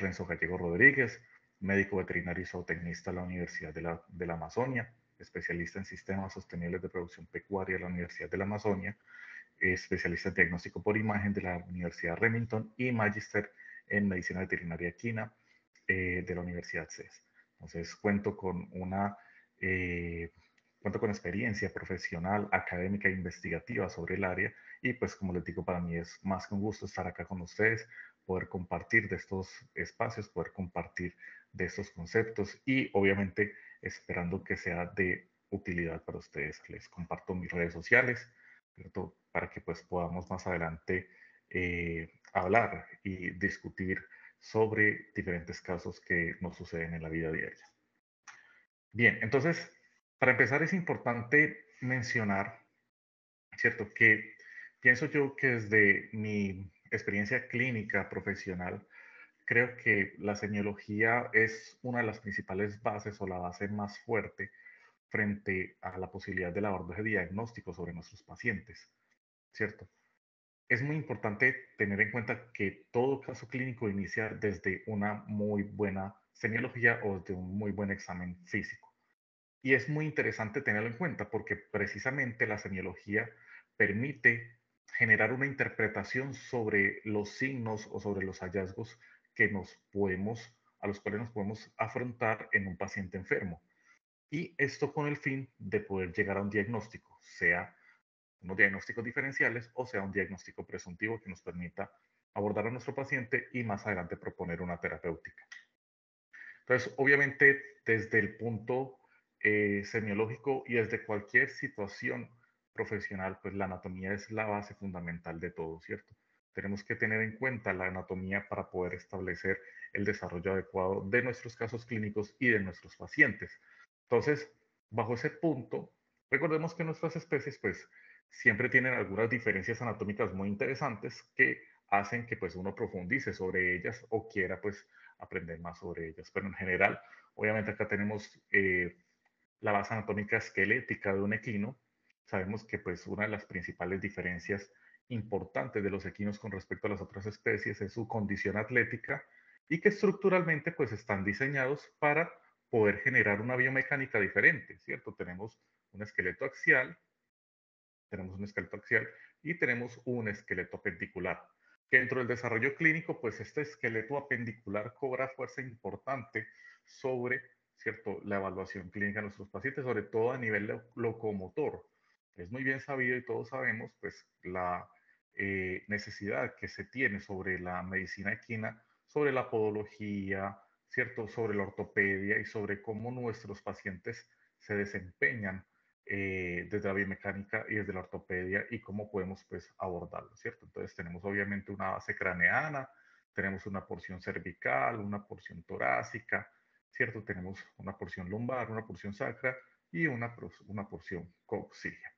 Renzo Gallego Rodríguez, médico veterinario y zootecnista de la Universidad de la Amazonia, especialista en sistemas sostenibles de producción pecuaria de la Universidad de la Amazonia, especialista en diagnóstico por imagen de la Universidad Remington y magíster en medicina veterinaria equina de la Universidad CES. Entonces, eh, cuento con experiencia profesional, académica e investigativa sobre el área y pues como les digo, para mí es más que un gusto estar acá con ustedes, poder compartir de estos espacios, poder compartir de estos conceptos y obviamente esperando que sea de utilidad para ustedes. Les comparto mis redes sociales, ¿cierto? Para que pues podamos más adelante hablar y discutir sobre diferentes casos que nos suceden en la vida diaria. Bien, entonces, para empezar es importante mencionar, ¿cierto? Que pienso yo que desde mi experiencia clínica profesional, creo que la semiología es una de las principales bases o la base más fuerte frente a la posibilidad del abordaje diagnóstico sobre nuestros pacientes, ¿cierto? Es muy importante tener en cuenta que todo caso clínico inicia desde una muy buena semiología o desde un muy buen examen físico. Y es muy interesante tenerlo en cuenta porque precisamente la semiología permite generar una interpretación sobre los signos o sobre los hallazgos a los cuales nos podemos afrontar en un paciente enfermo. Y esto con el fin de poder llegar a un diagnóstico, sea unos diagnósticos diferenciales o sea un diagnóstico presuntivo que nos permita abordar a nuestro paciente y más adelante proponer una terapéutica. Entonces, obviamente, desde el punto semiológico y desde cualquier situación profesional, pues la anatomía es la base fundamental de todo, ¿cierto? Tenemos que tener en cuenta la anatomía para poder establecer el desarrollo adecuado de nuestros casos clínicos y de nuestros pacientes. Entonces, bajo ese punto, recordemos que nuestras especies, pues, siempre tienen algunas diferencias anatómicas muy interesantes que hacen que, pues, uno profundice sobre ellas o quiera, pues, aprender más sobre ellas. Pero en general, obviamente acá tenemos la base anatómica esquelética de un equino. Sabemos que pues una de las principales diferencias importantes de los equinos con respecto a las otras especies es su condición atlética y que estructuralmente pues están diseñados para poder generar una biomecánica diferente, ¿cierto? Tenemos un esqueleto axial y tenemos un esqueleto apendicular. Que dentro del desarrollo clínico, pues este esqueleto apendicular cobra fuerza importante sobre, ¿cierto?, la evaluación clínica de nuestros pacientes, sobre todo a nivel locomotor. Es muy bien sabido y todos sabemos, pues, la necesidad que se tiene sobre la medicina equina, sobre la podología, ¿cierto?, sobre la ortopedia y sobre cómo nuestros pacientes se desempeñan desde la biomecánica y desde la ortopedia y cómo podemos pues abordarlo, ¿cierto? Entonces tenemos obviamente una base craneana, tenemos una porción cervical, una porción torácica, ¿cierto? Tenemos una porción lumbar, una porción sacra y una porción coxígea.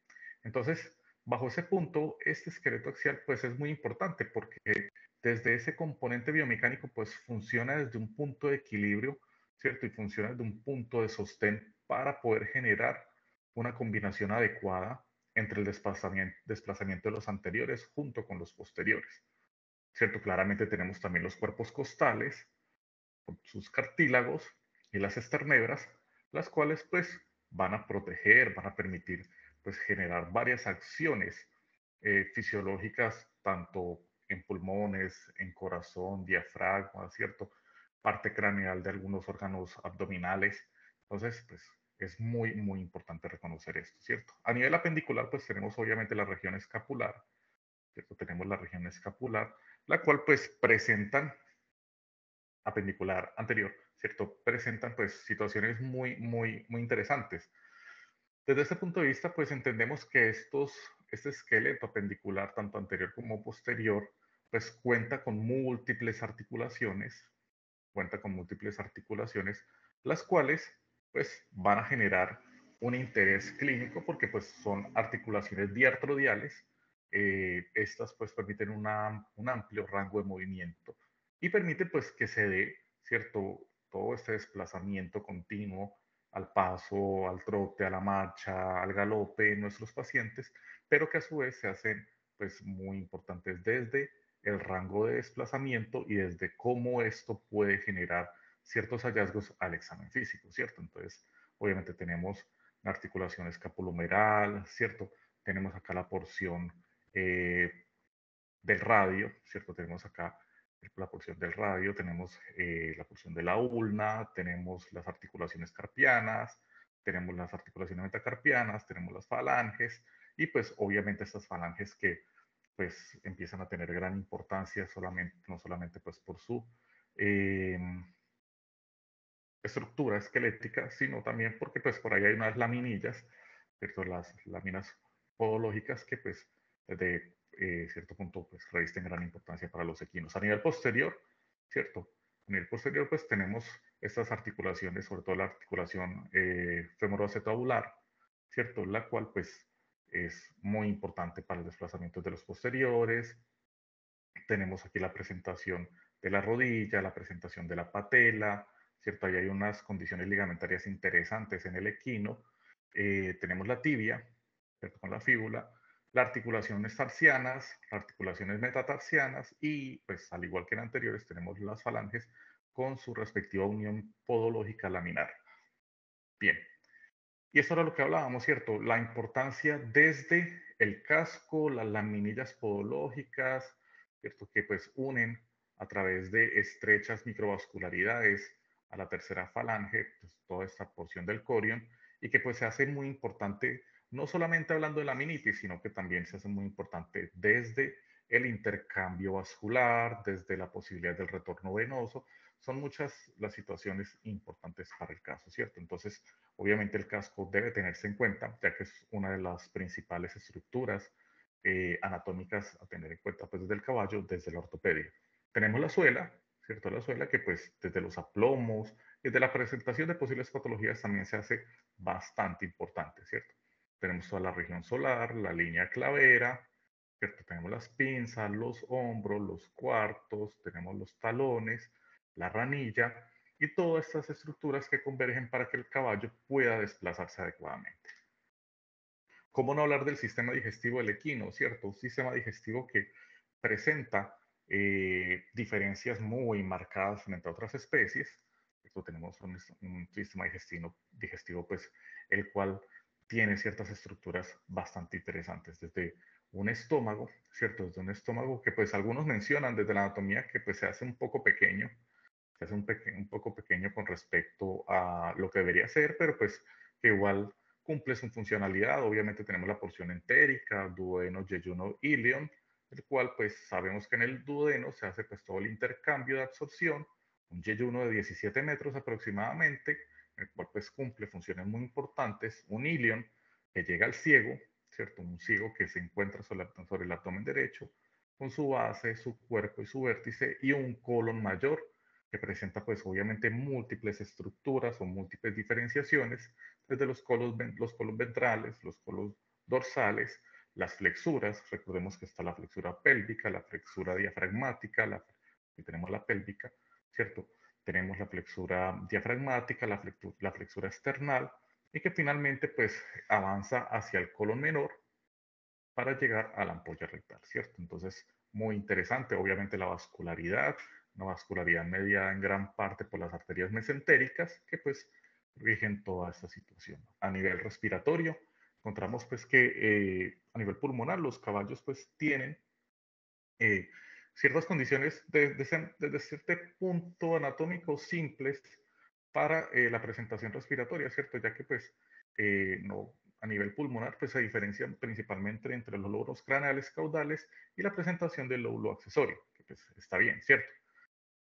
Entonces, bajo ese punto, este esqueleto axial pues es muy importante porque desde ese componente biomecánico pues funciona desde un punto de equilibrio, ¿cierto? Y funciona desde un punto de sostén para poder generar una combinación adecuada entre el desplazamiento de los anteriores junto con los posteriores. ¿Cierto? Claramente tenemos también los cuerpos costales, con sus cartílagos y las esternebras, las cuales pues van a proteger, van a permitir pues generar varias acciones fisiológicas, tanto en pulmones, en corazón, diafragma, ¿cierto? Parte craneal de algunos órganos abdominales. Entonces, pues es muy, muy importante reconocer esto, ¿cierto? A nivel apendicular, pues tenemos obviamente la región escapular, ¿cierto? Tenemos la región escapular, la cual pues presentan apendicular anterior, ¿cierto? Presentan pues situaciones muy, muy, muy interesantes. Desde este punto de vista, pues entendemos que este esqueleto apendicular, tanto anterior como posterior, pues cuenta con múltiples articulaciones, las cuales pues van a generar un interés clínico porque pues son articulaciones diartrodiales. Estas pues permiten un amplio rango de movimiento y permiten pues que se dé, ¿cierto? Todo este desplazamiento continuo al paso, al trote, a la marcha, al galope en nuestros pacientes, pero que a su vez se hacen pues muy importantes desde el rango de desplazamiento y desde cómo esto puede generar ciertos hallazgos al examen físico, ¿cierto? Entonces, obviamente tenemos la articulación escapulohumeral, ¿cierto? Tenemos acá la porción del radio, ¿cierto? Tenemos acá la porción del radio, tenemos la porción de la ulna, tenemos las articulaciones carpianas, tenemos las articulaciones metacarpianas, tenemos las falanges y pues obviamente estas falanges que pues empiezan a tener gran importancia solamente, no solamente pues por su eh, estructura esquelética, sino también porque pues por ahí hay unas laminillas, ¿cierto? Las láminas podológicas que pues desde cierto punto pues revisten gran importancia para los equinos. A nivel posterior, ¿cierto? A nivel posterior pues tenemos estas articulaciones, sobre todo la articulación femoroacetabular, ¿cierto? La cual pues es muy importante para el desplazamiento de los posteriores. Tenemos aquí la presentación de la rodilla, la presentación de la patela, ¿cierto? Ahí hay unas condiciones ligamentarias interesantes en el equino. Tenemos la tibia, ¿cierto? Con la fíbula, las articulaciones tarsianas, las articulaciones metatarsianas y, pues, al igual que en anteriores, tenemos las falanges con su respectiva unión podológica laminar. Bien, y eso era lo que hablábamos, ¿cierto? La importancia desde el casco, las laminillas podológicas, ¿cierto? Que pues unen a través de estrechas microvascularidades a la tercera falange, pues toda esta porción del corion, y que pues se hace muy importante, no solamente hablando de laminitis, sino que también se hace muy importante desde el intercambio vascular, desde la posibilidad del retorno venoso. Son muchas las situaciones importantes para el caso, ¿cierto? Entonces, obviamente el casco debe tenerse en cuenta, ya que es una de las principales estructuras anatómicas a tener en cuenta pues, desde el caballo, desde la ortopedia. Tenemos la suela, ¿cierto? La suela que pues desde los aplomos, desde la presentación de posibles patologías también se hace bastante importante, ¿cierto? Tenemos toda la región solar, la línea clavera, ¿cierto? Tenemos las pinzas, los hombros, los cuartos, tenemos los talones, la ranilla, y todas estas estructuras que convergen para que el caballo pueda desplazarse adecuadamente. ¿Cómo no hablar del sistema digestivo del equino, cierto? Un sistema digestivo que presenta diferencias muy marcadas frente a otras especies. Esto tenemos un sistema digestivo, pues, el cual tiene ciertas estructuras bastante interesantes, desde un estómago, ¿cierto? Desde un estómago que, pues, algunos mencionan desde la anatomía que, pues, se hace un poco pequeño, se hace un poco pequeño con respecto a lo que debería ser, pero pues que igual cumple su funcionalidad. Obviamente tenemos la porción entérica, duodeno, yeyuno, ilion, el cual pues sabemos que en el duodeno se hace pues todo el intercambio de absorción, un yeyuno de 17 metros aproximadamente, el cual pues cumple funciones muy importantes, un ilion que llega al ciego, ¿cierto? Un ciego que se encuentra sobre el abdomen derecho, con su base, su cuerpo y su vértice, y un colon mayor, que presenta pues obviamente múltiples estructuras o múltiples diferenciaciones, desde los colos ventrales, los colos dorsales, las flexuras, recordemos que está la flexura pélvica, la flexura diafragmática, y tenemos la pélvica, ¿cierto? Tenemos la flexura diafragmática, la flexura external, y que finalmente pues avanza hacia el colon menor para llegar a la ampolla rectal, ¿cierto? Entonces, muy interesante, obviamente la vascularidad, una vascularidad mediada en gran parte por las arterias mesentéricas que pues rigen toda esta situación. A nivel respiratorio, encontramos pues que a nivel pulmonar los caballos pues tienen eh, ciertas condiciones desde cierto punto anatómico simples para la presentación respiratoria, ¿cierto? Ya que pues no, a nivel pulmonar pues se diferencia principalmente entre los lóbulos craneales caudales y la presentación del lóbulo accesorio, que pues está bien, ¿cierto?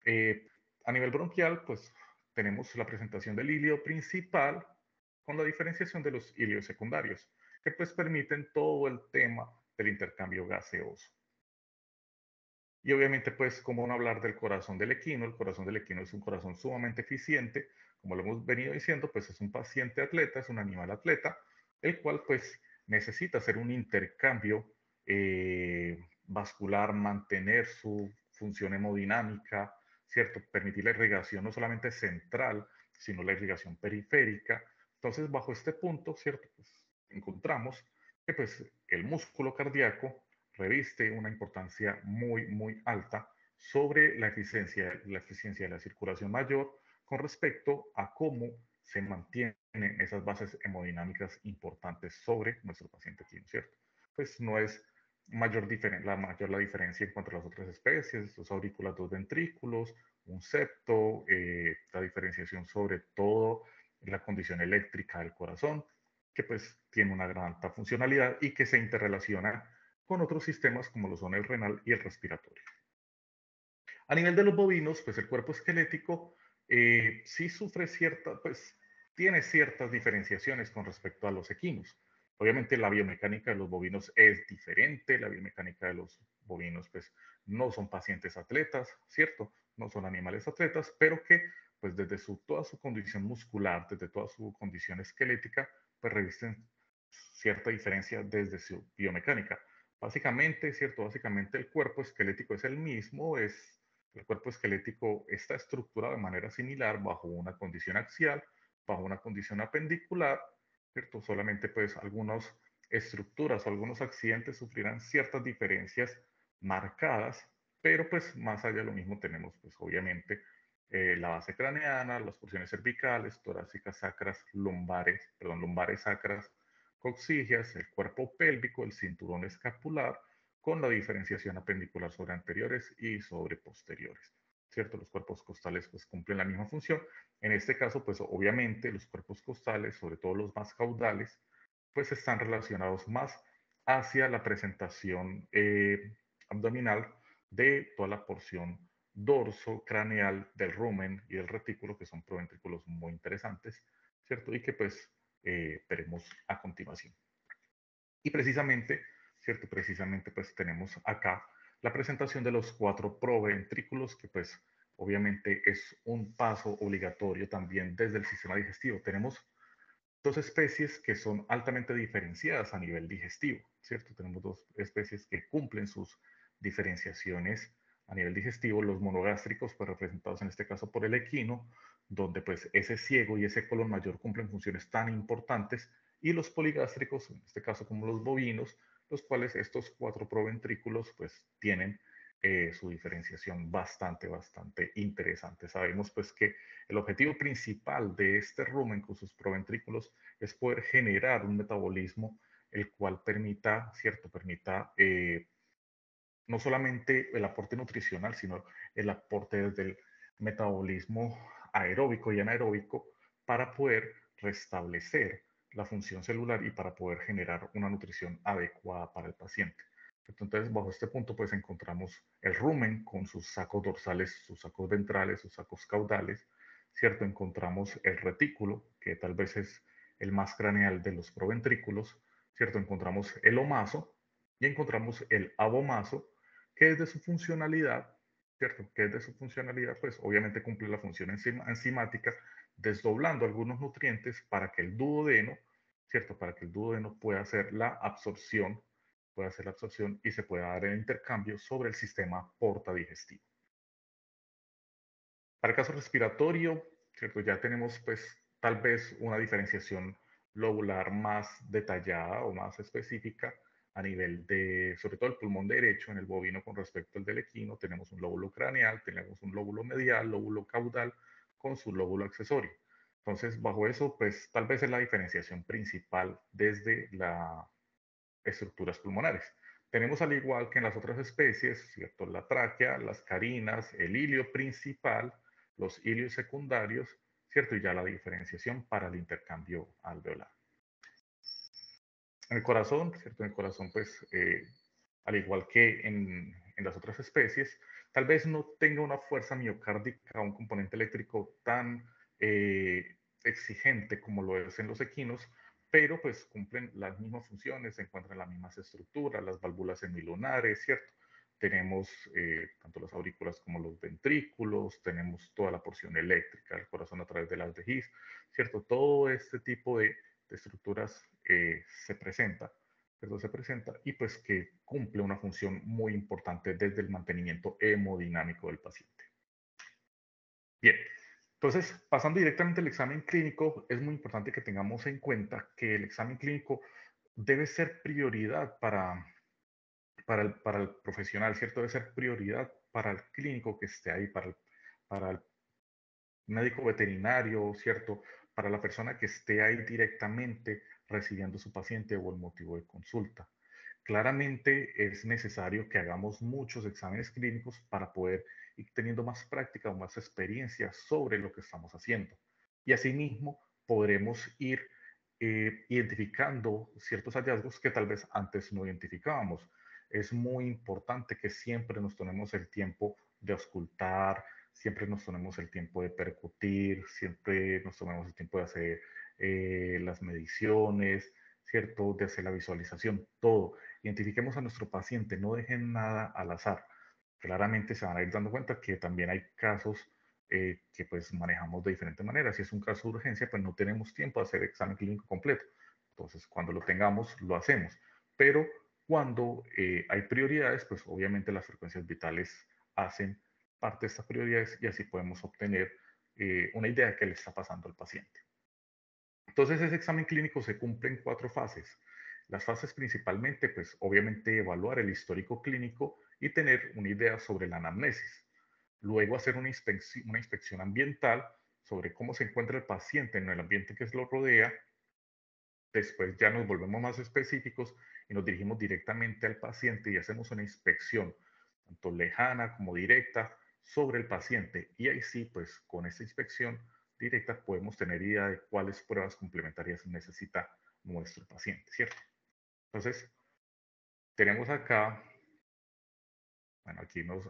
Eh, a nivel bronquial pues tenemos la presentación del híleo principal con la diferenciación de los híleos secundarios, que pues permiten todo el tema del intercambio gaseoso. Y obviamente, pues, cómo no hablar del corazón del equino. El corazón del equino es un corazón sumamente eficiente. Como lo hemos venido diciendo, pues es un paciente atleta, es un animal atleta, el cual pues necesita hacer un intercambio vascular, mantener su función hemodinámica, ¿cierto? Permitir la irrigación no solamente central, sino la irrigación periférica. Entonces, bajo este punto, ¿cierto? Pues encontramos que pues el músculo cardíaco reviste una importancia muy, muy alta sobre la eficiencia de la circulación mayor con respecto a cómo se mantienen esas bases hemodinámicas importantes sobre nuestro paciente equino, ¿cierto? Pues no es mayor la diferencia en cuanto a las otras especies, dos aurículas, dos ventrículos, un septo, la diferenciación sobre todo en la condición eléctrica del corazón, que pues tiene una gran alta funcionalidad y que se interrelaciona con otros sistemas como lo son el renal y el respiratorio. A nivel de los bovinos, pues el cuerpo esquelético sí sufre pues tiene ciertas diferenciaciones con respecto a los equinos. Obviamente la biomecánica de los bovinos es diferente, la biomecánica de los bovinos pues no son pacientes atletas, ¿cierto? No son animales atletas, pero que pues desde toda su condición muscular, desde toda su condición esquelética, pues revisten cierta diferencia desde su biomecánica. Básicamente, ¿cierto? Básicamente el cuerpo esquelético es el mismo, el cuerpo esquelético está estructurado de manera similar bajo una condición axial, bajo una condición apendicular, ¿cierto? Solamente pues algunas estructuras o algunos accidentes sufrirán ciertas diferencias marcadas, pero pues más allá de lo mismo tenemos pues obviamente la base craneana, las porciones cervicales, torácicas sacras, lumbares sacras, coxígeas, el cuerpo pélvico, el cinturón escapular, con la diferenciación apendicular sobre anteriores y sobre posteriores. ¿Cierto? Los cuerpos costales pues cumplen la misma función. En este caso, pues obviamente los cuerpos costales, sobre todo los más caudales, pues están relacionados más hacia la presentación abdominal de toda la porción dorso craneal del rumen y del retículo, que son proventrículos muy interesantes, ¿cierto? Y que pues veremos a continuación. Y precisamente, ¿cierto? Precisamente pues tenemos acá la presentación de los 4 proventrículos, que pues obviamente es un paso obligatorio también desde el sistema digestivo. Tenemos dos especies que son altamente diferenciadas a nivel digestivo, ¿cierto? Tenemos dos especies que cumplen sus diferenciaciones a nivel digestivo, los monogástricos, pues representados en este caso por el equino, donde pues ese ciego y ese colon mayor cumplen funciones tan importantes, y los poligástricos, en este caso como los bovinos, los cuales estos 4 proventrículos pues tienen su diferenciación bastante interesante. Sabemos pues que el objetivo principal de este rumen con sus proventrículos es poder generar un metabolismo el cual permita, ¿cierto? Permita no solamente el aporte nutricional, sino el aporte desde el metabolismo aeróbico y anaeróbico para poder restablecer la función celular y para poder generar una nutrición adecuada para el paciente. Entonces, bajo este punto, pues encontramos el rumen con sus sacos dorsales, sus sacos ventrales, sus sacos caudales, ¿cierto? Encontramos el retículo, que tal vez es el más craneal de los proventrículos, ¿cierto? Encontramos el omaso y encontramos el abomaso, que es de su funcionalidad, ¿cierto? Que es de su funcionalidad, pues obviamente cumple la función enzimática, desdoblando algunos nutrientes para que el duodeno, ¿cierto? Para que el duodeno pueda hacer la absorción y se pueda dar el intercambio sobre el sistema portadigestivo. Para el caso respiratorio, ¿cierto? Ya tenemos pues tal vez una diferenciación lobular más detallada o más específica a nivel de, sobre todo el pulmón derecho en el bovino con respecto al del equino, tenemos un lóbulo craneal, tenemos un lóbulo medial, lóbulo caudal con su lóbulo accesorio. Entonces, bajo eso, pues tal vez es la diferenciación principal desde las estructuras pulmonares. Tenemos al igual que en las otras especies, ¿cierto? La tráquea, las carinas, el hilio principal, los hilios secundarios, ¿cierto? Y ya la diferenciación para el intercambio alveolar. En el corazón, ¿cierto? En el corazón, pues, al igual que en las otras especies, tal vez no tenga una fuerza miocárdica o un componente eléctrico tan exigente como lo es en los equinos, pero pues cumplen las mismas funciones, se encuentran las mismas estructuras, las válvulas semilunares, ¿cierto? Tenemos tanto las aurículas como los ventrículos, tenemos toda la porción eléctrica del corazón a través de las de ¿cierto? Todo este tipo de estructuras se presenta y pues que cumple una función muy importante desde el mantenimiento hemodinámico del paciente. Bien, entonces pasando directamente al examen clínico, es muy importante que tengamos en cuenta que el examen clínico debe ser prioridad para el profesional, ¿cierto? Debe ser prioridad para el clínico que esté ahí, para el médico veterinario, ¿cierto? Para la persona que esté ahí directamente recibiendo su paciente o el motivo de consulta. Claramente es necesario que hagamos muchos exámenes clínicos para poder ir teniendo más práctica o más experiencia sobre lo que estamos haciendo. Y asimismo podremos ir identificando ciertos hallazgos que tal vez antes no identificábamos. Es muy importante que siempre nos tomemos el tiempo de auscultar, siempre nos tomemos el tiempo de percutir, siempre nos tomemos el tiempo de hacer las mediciones, ¿cierto? De hacer la visualización, todo. Identifiquemos a nuestro paciente, no dejen nada al azar. Claramente se van a ir dando cuenta que también hay casos que pues manejamos de diferente manera. Si es un caso de urgencia, pues no tenemos tiempo de hacer examen clínico completo. Entonces, cuando lo tengamos, lo hacemos. Pero cuando hay prioridades, pues obviamente las frecuencias vitales hacen parte de estas prioridades y así podemos obtener una idea de qué le está pasando al paciente. Entonces, ese examen clínico se cumple en 4 fases. Las fases principalmente, pues obviamente evaluar el histórico clínico y tener una idea sobre la anamnesis. Luego hacer una inspección ambiental sobre cómo se encuentra el paciente en el ambiente que lo rodea. Después ya nos volvemos más específicos y nos dirigimos directamente al paciente y hacemos una inspección, tanto lejana como directa, sobre el paciente. Y ahí sí, pues con esta inspección directa podemos tener idea de cuáles pruebas complementarias necesita nuestro paciente, ¿cierto? Entonces, tenemos acá, bueno, aquí nos...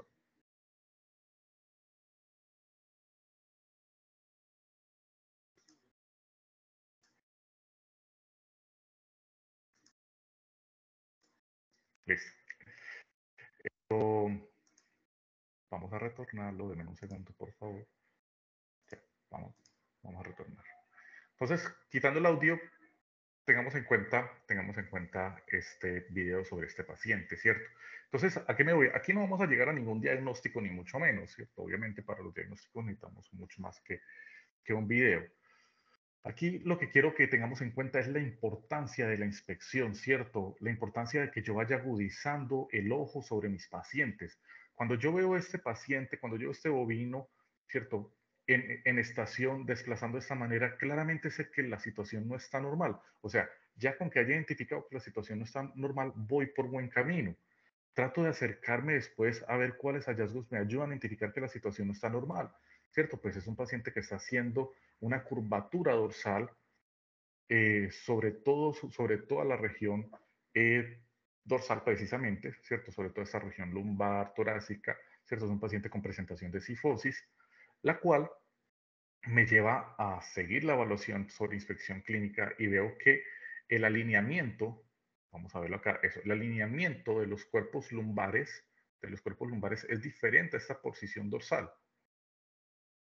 Listo. Vamos a retornarlo, denme un segundo, por favor. Ya, vamos, vamos a retornar. Entonces, quitando el audio, tengamos en cuenta este video sobre este paciente, ¿cierto? Entonces, ¿a qué me voy? Aquí no vamos a llegar a ningún diagnóstico, ni mucho menos, ¿cierto? Obviamente para los diagnósticos necesitamos mucho más que un video. Aquí lo que quiero que tengamos en cuenta es la importancia de la inspección, ¿cierto? La importancia de que yo vaya agudizando el ojo sobre mis pacientes. Cuando yo veo a este paciente, cuando yo veo este bovino, ¿cierto? En estación, desplazando de esta manera, claramente sé que la situación no está normal. O sea, ya con que haya identificado que la situación no está normal, voy por buen camino. Trato de acercarme después a ver cuáles hallazgos me ayudan a identificar que la situación no está normal, ¿cierto? Pues es un paciente que está haciendo una curvatura dorsal, sobre toda la región dorsal precisamente, ¿cierto? Sobre toda esta región lumbar, torácica, ¿cierto? Es un paciente con presentación de cifosis, la cual me lleva a seguir la evaluación sobre inspección clínica y veo que el alineamiento, vamos a verlo acá, eso, el alineamiento de los cuerpos lumbares es diferente a esta posición dorsal.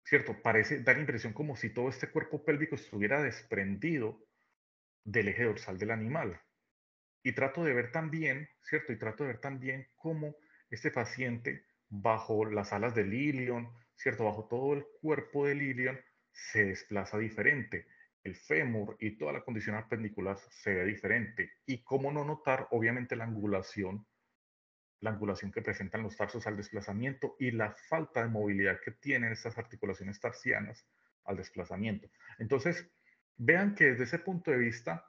¿Cierto? Parece dar impresión como si todo este cuerpo pélvico estuviera desprendido del eje dorsal del animal. Y trato de ver también, ¿cierto? Y trato de ver también cómo este paciente, bajo las alas del ilion, ¿cierto? Bajo todo el cuerpo del ilion, se desplaza diferente. El fémur y toda la condición apendicular se ve diferente. Y cómo no notar, obviamente, la angulación que presentan los tarsos al desplazamiento y la falta de movilidad que tienen estas articulaciones tarsianas al desplazamiento. Entonces, vean que desde ese punto de vista,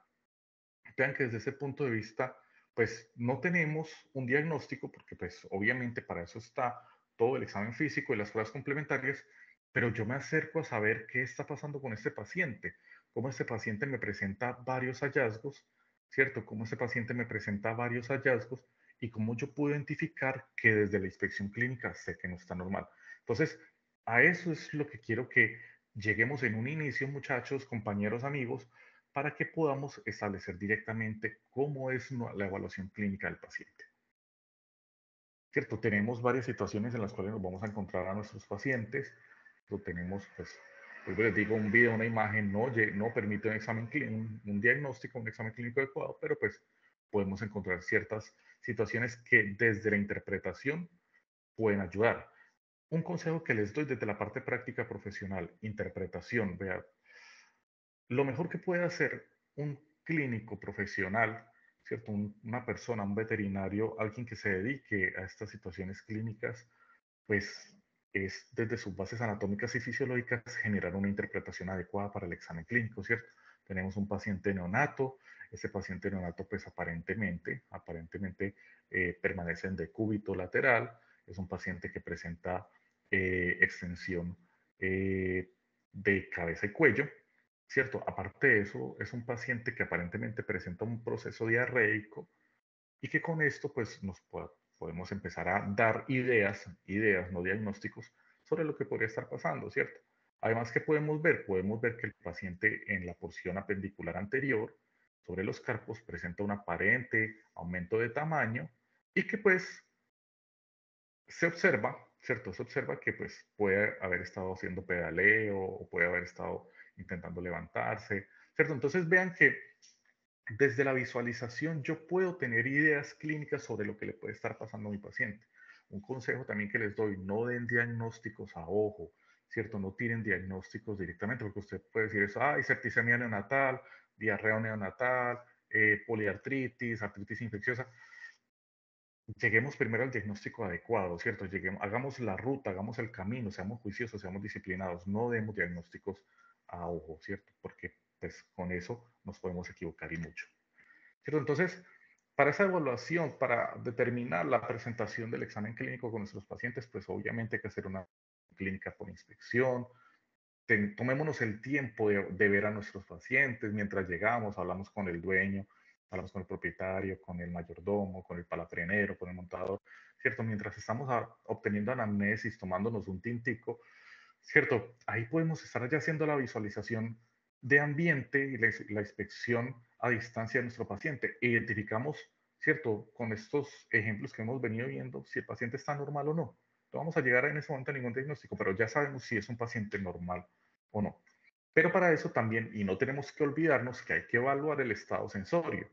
vean que desde ese punto de vista, pues no tenemos un diagnóstico, porque pues obviamente para eso está todo el examen físico y las pruebas complementarias, pero yo me acerco a saber qué está pasando con este paciente, cómo este paciente me presenta varios hallazgos, ¿cierto? Cómo este paciente me presenta varios hallazgos y cómo yo puedo identificar que desde la inspección clínica sé que no está normal. Entonces, a eso es lo que quiero que lleguemos en un inicio, muchachos, compañeros, amigos, para que podamos establecer directamente cómo es la evaluación clínica del paciente. ¿Cierto? Tenemos varias situaciones en las cuales nos vamos a encontrar a nuestros pacientes. Lo tenemos, pues les digo, un video, una imagen no permite un examen clínico, un diagnóstico, un examen clínico adecuado, pero pues podemos encontrar ciertas situaciones que desde la interpretación pueden ayudar. Un consejo que les doy desde la parte práctica profesional, interpretación, vea, lo mejor que puede hacer un clínico profesional, ¿cierto? Una persona, un veterinario, alguien que se dedique a estas situaciones clínicas, pues es desde sus bases anatómicas y fisiológicas generar una interpretación adecuada para el examen clínico, ¿cierto? Tenemos un paciente neonato, ese paciente neonato pues aparentemente permanece en decúbito lateral, es un paciente que presenta extensión eh, de cabeza y cuello, ¿cierto? Aparte de eso, es un paciente que aparentemente presenta un proceso diarreico y que con esto pues podemos empezar a dar ideas, no diagnósticos, sobre lo que podría estar pasando, ¿cierto? Además, ¿qué podemos ver? Podemos ver que el paciente en la porción apendicular anterior, sobre los carpos, presenta un aparente aumento de tamaño y que pues se observa, ¿cierto? Se observa que pues puede haber estado haciendo pedaleo o puede haber estado intentando levantarse, ¿cierto? Entonces vean que desde la visualización yo puedo tener ideas clínicas sobre lo que le puede estar pasando a mi paciente. Un consejo también que les doy, no den diagnósticos a ojo, ¿cierto? No tiren diagnósticos directamente porque usted puede decir eso, ay, septicemia neonatal, diarrea neonatal, poliartritis, artritis infecciosa. Lleguemos primero al diagnóstico adecuado, ¿cierto? Hagamos la ruta, hagamos el camino, seamos juiciosos, seamos disciplinados, no demos diagnósticos a ojo, ¿cierto? Porque pues con eso nos podemos equivocar y mucho. ¿Cierto? Entonces, para esa evaluación, para determinar la presentación del examen clínico con nuestros pacientes, pues obviamente hay que hacer una clínica por inspección. Tomémonos el tiempo de ver a nuestros pacientes mientras llegamos, hablamos con el dueño, hablamos con el propietario, con el mayordomo, con el palafrenero, con el montador, ¿cierto? Mientras estamos obteniendo anamnesis, tomándonos un tintico, ¿cierto? Ahí podemos estar ya haciendo la visualización de ambiente y la inspección a distancia de nuestro paciente. Identificamos, ¿cierto? Con estos ejemplos que hemos venido viendo, si el paciente está normal o no. No vamos a llegar en ese momento a ningún diagnóstico, pero ya sabemos si es un paciente normal o no. Pero para eso también, y no tenemos que olvidarnos que hay que evaluar el estado sensorio.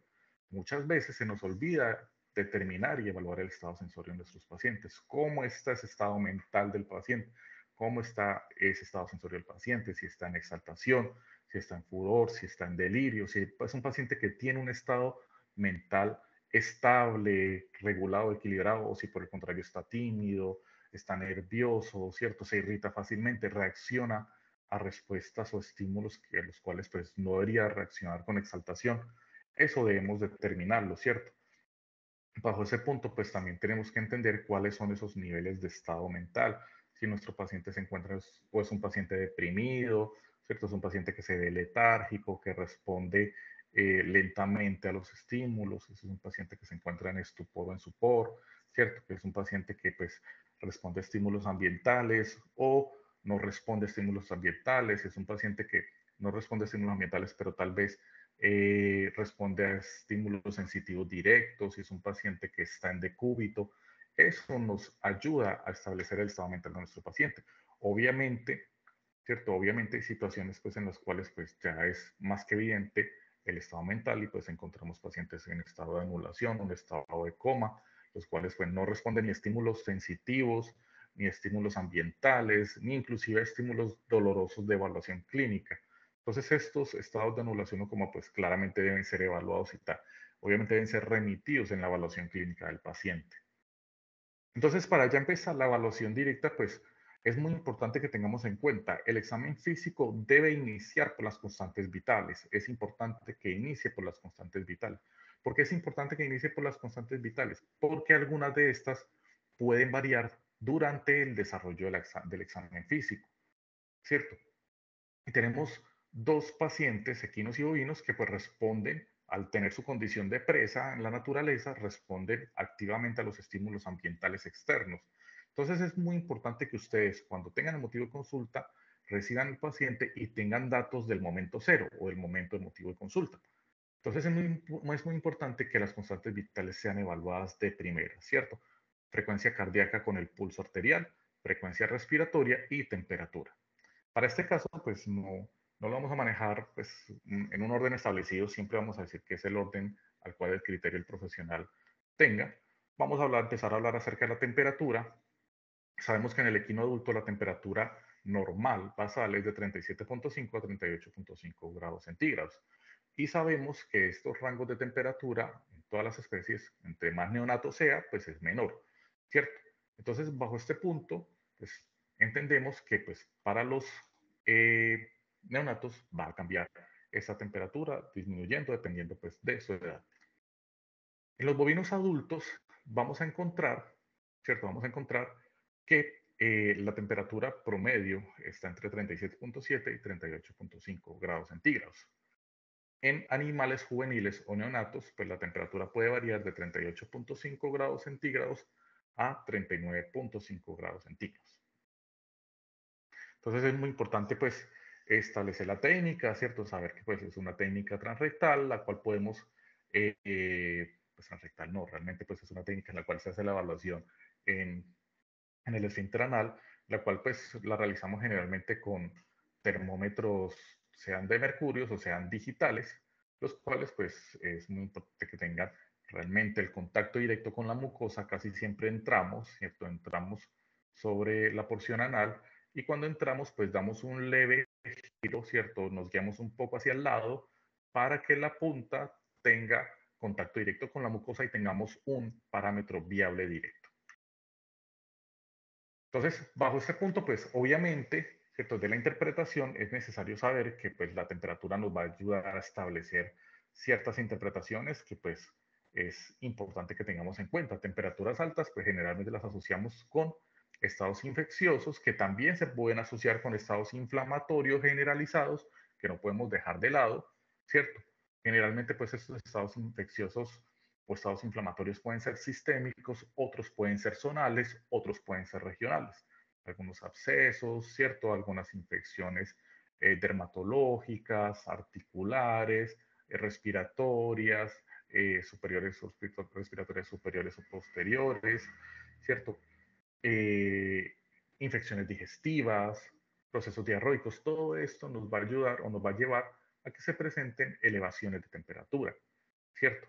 Muchas veces se nos olvida determinar y evaluar el estado sensorio en nuestros pacientes. ¿Cómo está ese estado mental del paciente? ¿Cómo está ese estado sensorio del paciente? Si está en exaltación, si está en furor, si está en delirio, si es un paciente que tiene un estado mental estable, regulado, equilibrado, o si por el contrario está tímido, está nervioso, ¿cierto? Se irrita fácilmente, reacciona a respuestas o estímulos a los cuales pues no debería reaccionar con exaltación. Eso debemos determinarlo, ¿cierto? Bajo ese punto, pues también tenemos que entender cuáles son esos niveles de estado mental. Si nuestro paciente se encuentra o es un paciente deprimido, ¿cierto? Es un paciente que se ve letárgico, que responde lentamente a los estímulos, es un paciente que se encuentra en estupor o en sopor, ¿cierto? Que es un paciente que pues responde a estímulos ambientales o no responde a estímulos ambientales, es un paciente que no responde a estímulos ambientales, pero tal vez responde a estímulos sensitivos directos, si es un paciente que está en decúbito, eso nos ayuda a establecer el estado mental de nuestro paciente. Obviamente, ¿cierto? Obviamente hay situaciones pues en las cuales pues ya es más que evidente el estado mental y pues encontramos pacientes en estado de anulación, un estado de coma, los cuales pues no responden ni a estímulos sensitivos, ni a estímulos ambientales, ni inclusive a estímulos dolorosos de evaluación clínica. Entonces estos estados de anulación o coma pues claramente deben ser evaluados y tal. Obviamente deben ser remitidos en la evaluación clínica del paciente. Entonces, para ya empezar la evaluación directa, pues es muy importante que tengamos en cuenta, el examen físico debe iniciar por las constantes vitales. Es importante que inicie por las constantes vitales. ¿Por qué es importante que inicie por las constantes vitales? Porque algunas de estas pueden variar durante el desarrollo del examen físico, ¿cierto? Y tenemos dos pacientes, equinos y bovinos, que pues responden, al tener su condición de presa en la naturaleza, responden activamente a los estímulos ambientales externos. Entonces es muy importante que ustedes, cuando tengan el motivo de consulta, reciban al paciente y tengan datos del momento cero o del momento del motivo de consulta. Entonces es muy importante que las constantes vitales sean evaluadas de primera, ¿cierto? Frecuencia cardíaca con el pulso arterial, frecuencia respiratoria y temperatura. Para este caso, pues no lo vamos a manejar pues, en un orden establecido, siempre vamos a decir que es el orden al cual el criterio del profesional tenga. Vamos a empezar a hablar acerca de la temperatura. Sabemos que en el equino adulto la temperatura normal basal es de 37,5 a 38,5 grados centígrados. Y sabemos que estos rangos de temperatura, todas las especies, entre más neonato sea, pues es menor, ¿cierto? Entonces, bajo este punto, pues entendemos que pues para los neonatos va a cambiar esa temperatura, disminuyendo dependiendo pues de su edad. En los bovinos adultos vamos a encontrar, ¿cierto? Vamos a encontrar que la temperatura promedio está entre 37,7 y 38,5 grados centígrados. En animales juveniles o neonatos, pues la temperatura puede variar de 38,5 grados centígrados a 39,5 grados centígrados. Entonces es muy importante pues establecer la técnica, ¿cierto? Saber que pues es una técnica transrectal, la cual podemos, pues transrectal no, realmente pues es una técnica en la cual se hace la evaluación en, en el esfínter anal, la cual pues la realizamos generalmente con termómetros, sean de mercurio o sean digitales, los cuales pues es muy importante que tengan realmente el contacto directo con la mucosa. Casi siempre entramos, ¿cierto? Entramos sobre la porción anal y cuando entramos pues damos un leve giro, ¿cierto? Nos guiamos un poco hacia el lado para que la punta tenga contacto directo con la mucosa y tengamos un parámetro viable directo. Entonces, bajo este punto, pues obviamente, ¿cierto? De la interpretación es necesario saber que pues la temperatura nos va a ayudar a establecer ciertas interpretaciones que pues es importante que tengamos en cuenta. Temperaturas altas, pues generalmente las asociamos con estados infecciosos que también se pueden asociar con estados inflamatorios generalizados que no podemos dejar de lado, ¿cierto? Generalmente, pues estos estados infecciosos o estados inflamatorios pueden ser sistémicos, otros pueden ser zonales, otros pueden ser regionales. Algunos abscesos, ¿cierto? Algunas infecciones dermatológicas, articulares, respiratorias, superiores, respiratorias superiores o posteriores, ¿cierto? Eh, infecciones digestivas, procesos diarroicos, todo esto nos va a ayudar o nos va a llevar a que se presenten elevaciones de temperatura, ¿cierto?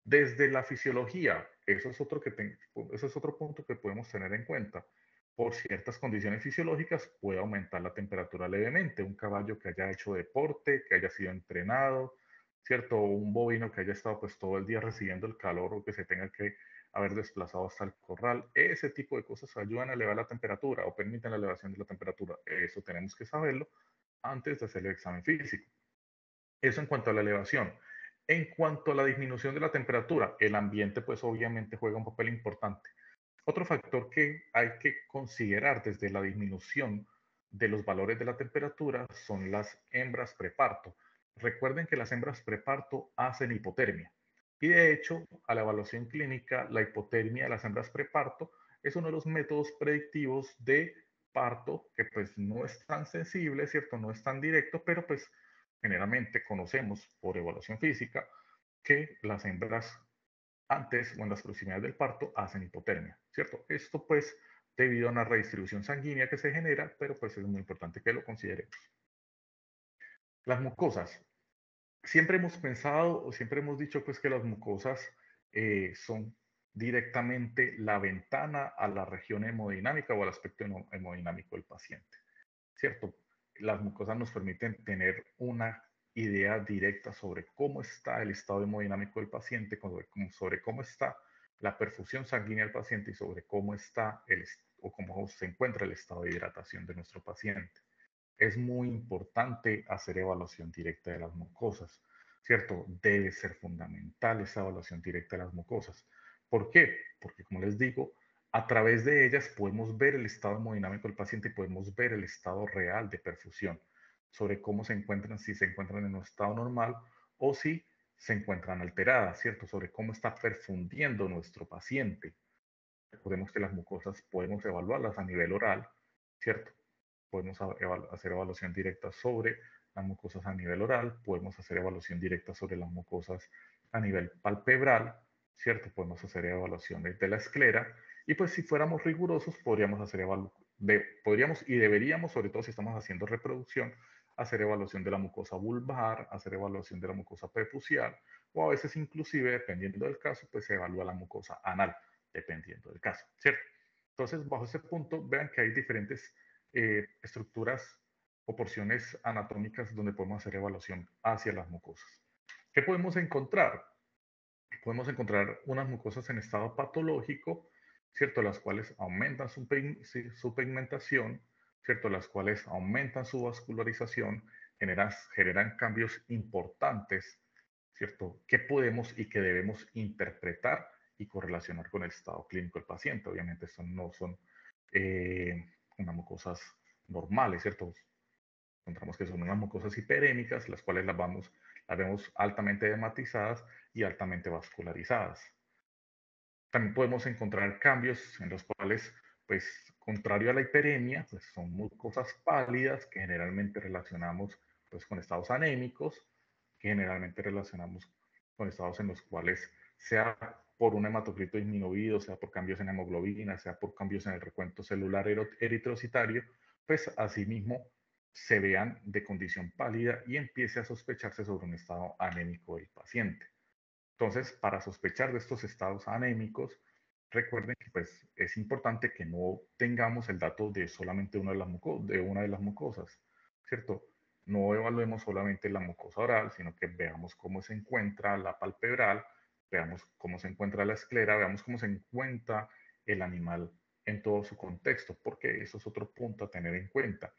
Desde la fisiología, eso es otro punto que podemos tener en cuenta. Por ciertas condiciones fisiológicas puede aumentar la temperatura levemente. Un caballo que haya hecho deporte, que haya sido entrenado, ¿cierto? O un bovino que haya estado pues todo el día recibiendo el calor o que se tenga que haber desplazado hasta el corral. Ese tipo de cosas ayudan a elevar la temperatura o permiten la elevación de la temperatura. Eso tenemos que saberlo antes de hacer el examen físico. Eso en cuanto a la elevación. En cuanto a la disminución de la temperatura, el ambiente pues obviamente juega un papel importante. Otro factor que hay que considerar desde la disminución de los valores de la temperatura son las hembras preparto. Recuerden que las hembras preparto hacen hipotermia. Y de hecho, a la evaluación clínica, la hipotermia de las hembras preparto es uno de los métodos predictivos de parto que pues no es tan sensible, ¿cierto? No es tan directo, pero pues generalmente conocemos por evaluación física que las hembras antes o en las proximidades del parto hacen hipotermia, ¿cierto? Esto pues debido a una redistribución sanguínea que se genera, pero pues es muy importante que lo consideremos. Las mucosas. Siempre hemos pensado o siempre hemos dicho pues que las mucosas son directamente la ventana a la región hemodinámica o al aspecto hemodinámico del paciente, ¿cierto? Las mucosas nos permiten tener una idea directa sobre cómo está el estado hemodinámico del paciente, sobre cómo está la perfusión sanguínea del paciente y sobre cómo está o cómo se encuentra el estado de hidratación de nuestro paciente. Es muy importante hacer evaluación directa de las mucosas, ¿cierto? Debe ser fundamental esa evaluación directa de las mucosas. ¿Por qué? Porque como les digo, a través de ellas podemos ver el estado hemodinámico del paciente y podemos ver el estado real de perfusión, sobre cómo se encuentran, si se encuentran en un estado normal o si se encuentran alteradas, ¿cierto? Sobre cómo está perfundiendo nuestro paciente. Recordemos que las mucosas podemos evaluarlas a nivel oral, ¿cierto? Podemos hacer evaluación directa sobre las mucosas a nivel oral, podemos hacer evaluación directa sobre las mucosas a nivel palpebral, ¿cierto? Podemos hacer evaluaciones de la esclera y pues si fuéramos rigurosos podríamos hacer podríamos y deberíamos, sobre todo si estamos haciendo reproducción, hacer evaluación de la mucosa vulvar, hacer evaluación de la mucosa prepucial o a veces inclusive, dependiendo del caso, pues se evalúa la mucosa anal, dependiendo del caso, ¿cierto? Entonces, bajo ese punto, vean que hay diferentes estructuras o porciones anatómicas donde podemos hacer evaluación hacia las mucosas. ¿Qué podemos encontrar? Podemos encontrar unas mucosas en estado patológico, ¿cierto? Las cuales aumentan su pigmentación, ¿cierto? Las cuales aumentan su vascularización, generan cambios importantes, ¿cierto? Que podemos y que debemos interpretar y correlacionar con el estado clínico del paciente. Obviamente, estas no son unas mucosas normales, ¿cierto? Encontramos que son unas mucosas hiperémicas, las cuales las vemos altamente edematizadas y altamente vascularizadas. También podemos encontrar cambios en los cuales, pues, contrario a la hiperemia, pues son mucosas pálidas que generalmente relacionamos pues, con estados anémicos, que generalmente relacionamos con estados en los cuales, sea por un hematocrito disminuido, sea por cambios en hemoglobina, sea por cambios en el recuento celular eritrocitario, pues asimismo se vean de condición pálida y empiece a sospecharse sobre un estado anémico del paciente. Entonces, para sospechar de estos estados anémicos, recuerden que pues, es importante que no tengamos el dato de solamente de una de las mucosas, ¿cierto? No evaluemos solamente la mucosa oral, sino que veamos cómo se encuentra la palpebral, veamos cómo se encuentra la esclera, veamos cómo se encuentra el animal en todo su contexto, porque eso es otro punto a tener en cuenta.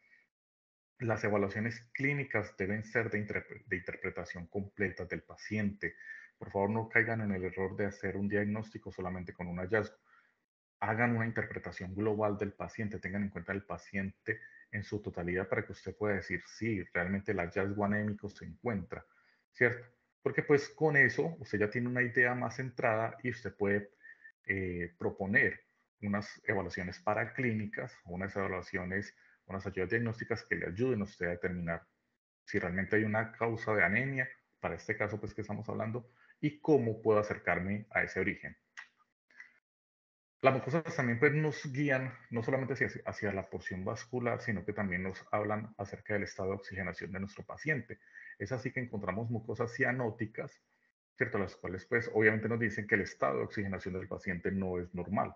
Las evaluaciones clínicas deben ser de interpretación completa del paciente. Por favor, no caigan en el error de hacer un diagnóstico solamente con un hallazgo. Hagan una interpretación global del paciente, tengan en cuenta el paciente en su totalidad para que usted pueda decir si realmente el hallazgo anémico se encuentra, ¿cierto? Porque pues con eso usted ya tiene una idea más centrada y usted puede proponer unas evaluaciones paraclínicas, unas ayudas diagnósticas que le ayuden a usted a determinar si realmente hay una causa de anemia, para este caso pues que estamos hablando, y cómo puedo acercarme a ese origen. Las mucosas también pues, nos guían no solamente hacia la porción vascular, sino que también nos hablan acerca del estado de oxigenación de nuestro paciente. Es así que encontramos mucosas cianóticas, ¿cierto? Las cuales pues obviamente nos dicen que el estado de oxigenación del paciente no es normal,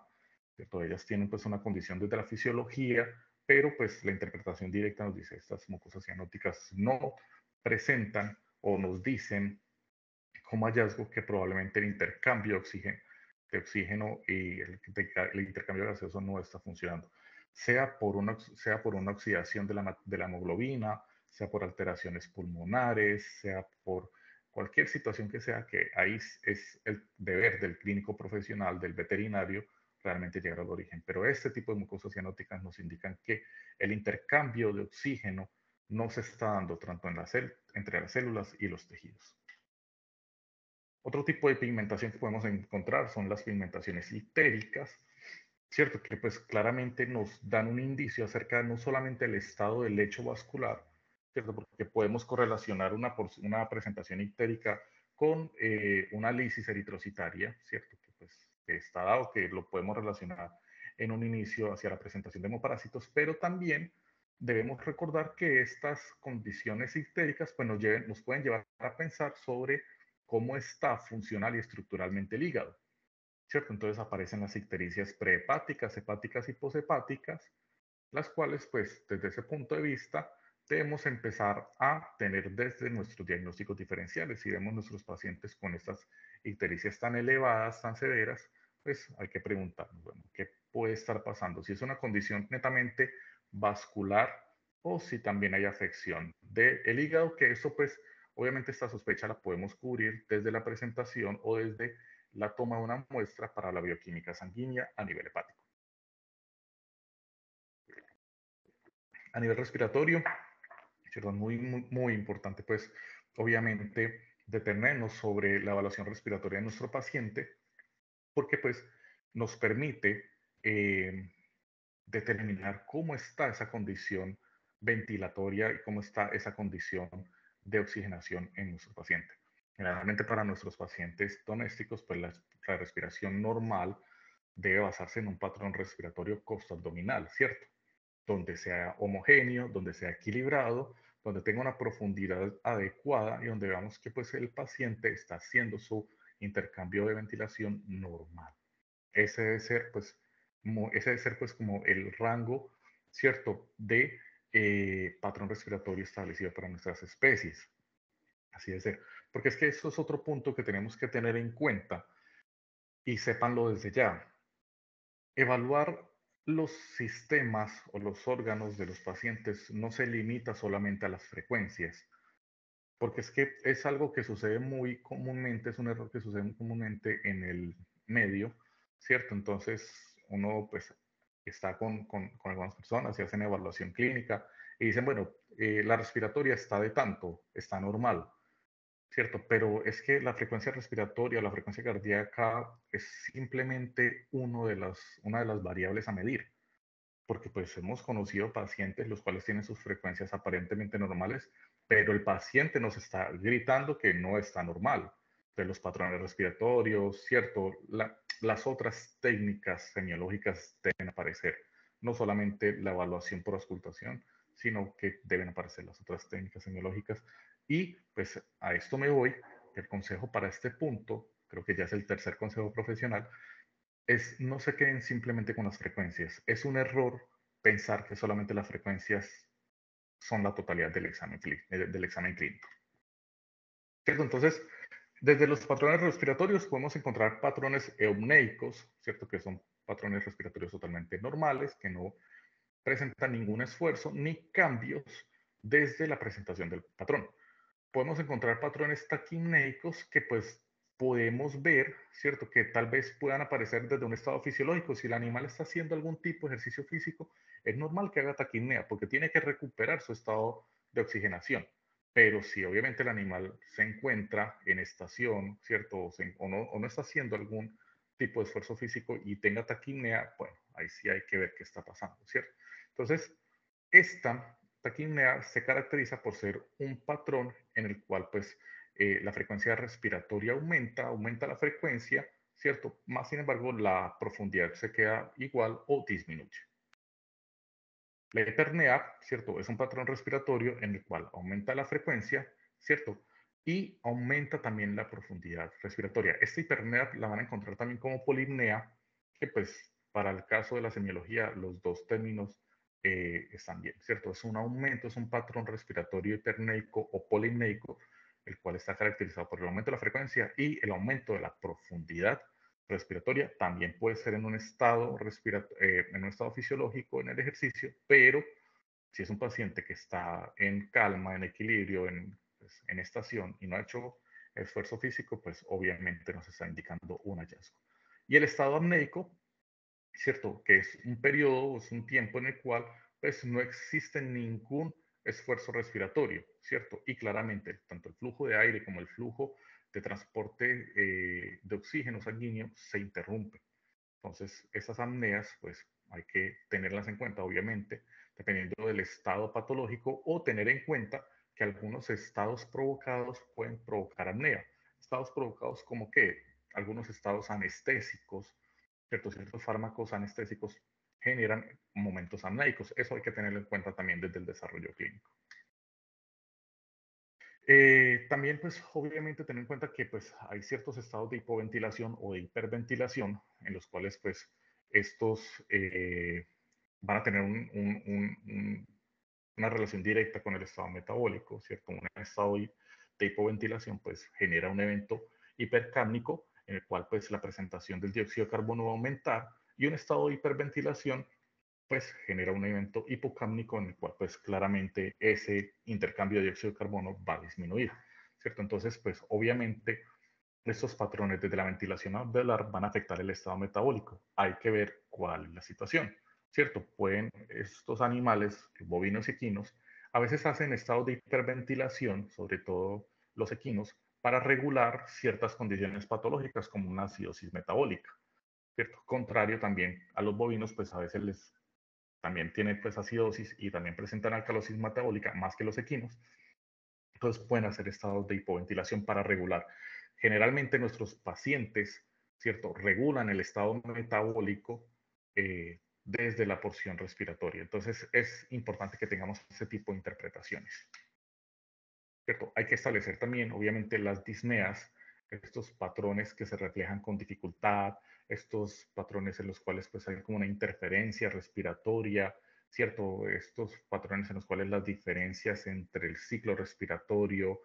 ¿cierto? Ellas tienen pues una condición desde la fisiología, pero pues la interpretación directa nos dice estas mucosas cianóticas no presentan o nos dicen como hallazgo que probablemente el intercambio de oxígeno y el intercambio gaseoso no está funcionando, sea por una oxidación de la hemoglobina, sea por alteraciones pulmonares, sea por cualquier situación que sea, que ahí es el deber del clínico profesional, del veterinario, realmente llegar al origen. Pero este tipo de mucosas cianóticas nos indican que el intercambio de oxígeno no se está dando tanto entre las células y los tejidos. Otro tipo de pigmentación que podemos encontrar son las pigmentaciones ictéricas, ¿cierto? Que pues claramente nos dan un indicio acerca no solamente del estado del lecho vascular, ¿cierto? Porque podemos correlacionar una presentación ictérica con una lisis eritrocitaria, ¿cierto? Que pues que está dado que lo podemos relacionar en un inicio hacia la presentación de hemoparásitos, pero también debemos recordar que estas condiciones ictéricas pues nos pueden llevar a pensar sobre cómo está funcional y estructuralmente el hígado, ¿cierto? Entonces aparecen las ictericias prehepáticas, hepáticas y poshepáticas, las cuales, pues, desde ese punto de vista, debemos empezar a tener desde nuestros diagnósticos diferenciales. Si vemos nuestros pacientes con estas ictericias tan elevadas, tan severas, pues hay que preguntarnos, bueno, ¿qué puede estar pasando? Si es una condición netamente vascular o si también hay afección del hígado, que eso pues obviamente esta sospecha la podemos cubrir desde la presentación o desde la toma de una muestra para la bioquímica sanguínea a nivel hepático. A nivel respiratorio, ¿cierto? Muy importante, pues, obviamente, detenernos sobre la evaluación respiratoria de nuestro paciente, porque, pues, nos permite determinar cómo está esa condición ventilatoria y cómo está esa condición de oxigenación en nuestro paciente. Generalmente para nuestros pacientes domésticos, pues la respiración normal debe basarse en un patrón respiratorio costo-abdominal, ¿cierto? Donde sea homogéneo, donde sea equilibrado, donde tenga una profundidad adecuada y donde veamos que pues el paciente está haciendo su intercambio de ventilación normal. Ese debe ser pues, ese debe ser, pues como el rango, ¿cierto?, de patrón respiratorio establecido para nuestras especies. Así de ser. Porque es que eso es otro punto que tenemos que tener en cuenta y sépanlo desde ya. Evaluar los sistemas o los órganos de los pacientes no se limita solamente a las frecuencias, porque es que es algo que sucede muy comúnmente, es un error que sucede muy comúnmente en el medio, ¿cierto? Entonces uno pues está con algunas personas y hacen evaluación clínica y dicen, bueno, la respiratoria está de tanto, está normal. Cierto, pero es que la frecuencia respiratoria, la frecuencia cardíaca es simplemente una de las variables a medir, porque pues hemos conocido pacientes los cuales tienen sus frecuencias aparentemente normales, pero el paciente nos está gritando que no está normal. De los patrones respiratorios, cierto, las otras técnicas semiológicas deben aparecer, no solamente la evaluación por auscultación, sino que deben aparecer las otras técnicas semiológicas. Y pues a esto me voy. El consejo para este punto, creo que ya es el tercer consejo profesional, es no se queden simplemente con las frecuencias. Es un error pensar que solamente las frecuencias son la totalidad del examen clínico. ¿Cierto? Entonces, desde los patrones respiratorios podemos encontrar patrones eumneicos, ¿cierto? Que son patrones respiratorios totalmente normales, que no presentan ningún esfuerzo ni cambios desde la presentación del patrón. Podemos encontrar patrones taquimneicos que pues podemos ver, ¿cierto? Que tal vez puedan aparecer desde un estado fisiológico. Si el animal está haciendo algún tipo de ejercicio físico, es normal que haga taquimnea porque tiene que recuperar su estado de oxigenación. Pero si obviamente el animal se encuentra en estación, ¿cierto? O no está haciendo algún tipo de esfuerzo físico y tenga taquimnea, bueno, ahí sí hay que ver qué está pasando, ¿cierto? Entonces, esta taquimnea se caracteriza por ser un patrón en el cual pues la frecuencia respiratoria aumenta la frecuencia, ¿cierto? Más sin embargo, la profundidad se queda igual o disminuye. La hipernea, ¿cierto? Es un patrón respiratorio en el cual aumenta la frecuencia, ¿cierto? Y aumenta también la profundidad respiratoria. Esta hipernea la van a encontrar también como polipnea, que pues para el caso de la semiología los dos términos están bien, ¿cierto? Es un aumento, es un patrón respiratorio hiperneico o polipneico, el cual está caracterizado por el aumento de la frecuencia y el aumento de la profundidad respiratoria. También puede ser en un estado fisiológico en el ejercicio, pero si es un paciente que está en calma, en equilibrio, pues, en estación y no ha hecho esfuerzo físico, pues obviamente nos está indicando un hallazgo. Y el estado apneico, ¿cierto? Que es un periodo, es un tiempo en el cual pues no existe ningún esfuerzo respiratorio, ¿cierto? Y claramente, tanto el flujo de aire como el flujo de transporte de oxígeno sanguíneo se interrumpe. Entonces, esas apneas, pues hay que tenerlas en cuenta, obviamente, dependiendo del estado patológico o tener en cuenta que algunos estados provocados pueden provocar apnea. Estados provocados como que algunos estados anestésicos, ciertos fármacos anestésicos generan momentos apneicos. Eso hay que tenerlo en cuenta también desde el desarrollo clínico. También, pues, obviamente, tener en cuenta que, pues, hay ciertos estados de hipoventilación o de hiperventilación en los cuales, pues, estos van a tener una relación directa con el estado metabólico, ¿cierto? Un estado de hipoventilación, pues, genera un evento hipercápnico en el cual, pues, la presentación del dióxido de carbono va a aumentar y un estado de hiperventilación pues genera un evento hipocámnico en el cual pues claramente ese intercambio de dióxido de carbono va a disminuir, ¿cierto? Entonces pues obviamente estos patrones desde la ventilación alveolar van a afectar el estado metabólico. Hay que ver cuál es la situación, ¿cierto? Pueden estos animales, bovinos y equinos, a veces hacen estados de hiperventilación, sobre todo los equinos, para regular ciertas condiciones patológicas como una acidosis metabólica, ¿cierto? Contrario también a los bovinos, pues a veces les también tienen pues acidosis y también presentan alcalosis metabólica más que los equinos. Entonces pueden hacer estados de hipoventilación para regular. Generalmente nuestros pacientes, ¿cierto? Regulan el estado metabólico desde la porción respiratoria. Entonces es importante que tengamos ese tipo de interpretaciones. ¿Cierto? Hay que establecer también, obviamente, las disneas, estos patrones que se reflejan con dificultad, estos patrones en los cuales pues hay como una interferencia respiratoria, ¿cierto? Estos patrones en los cuales las diferencias entre el ciclo respiratorio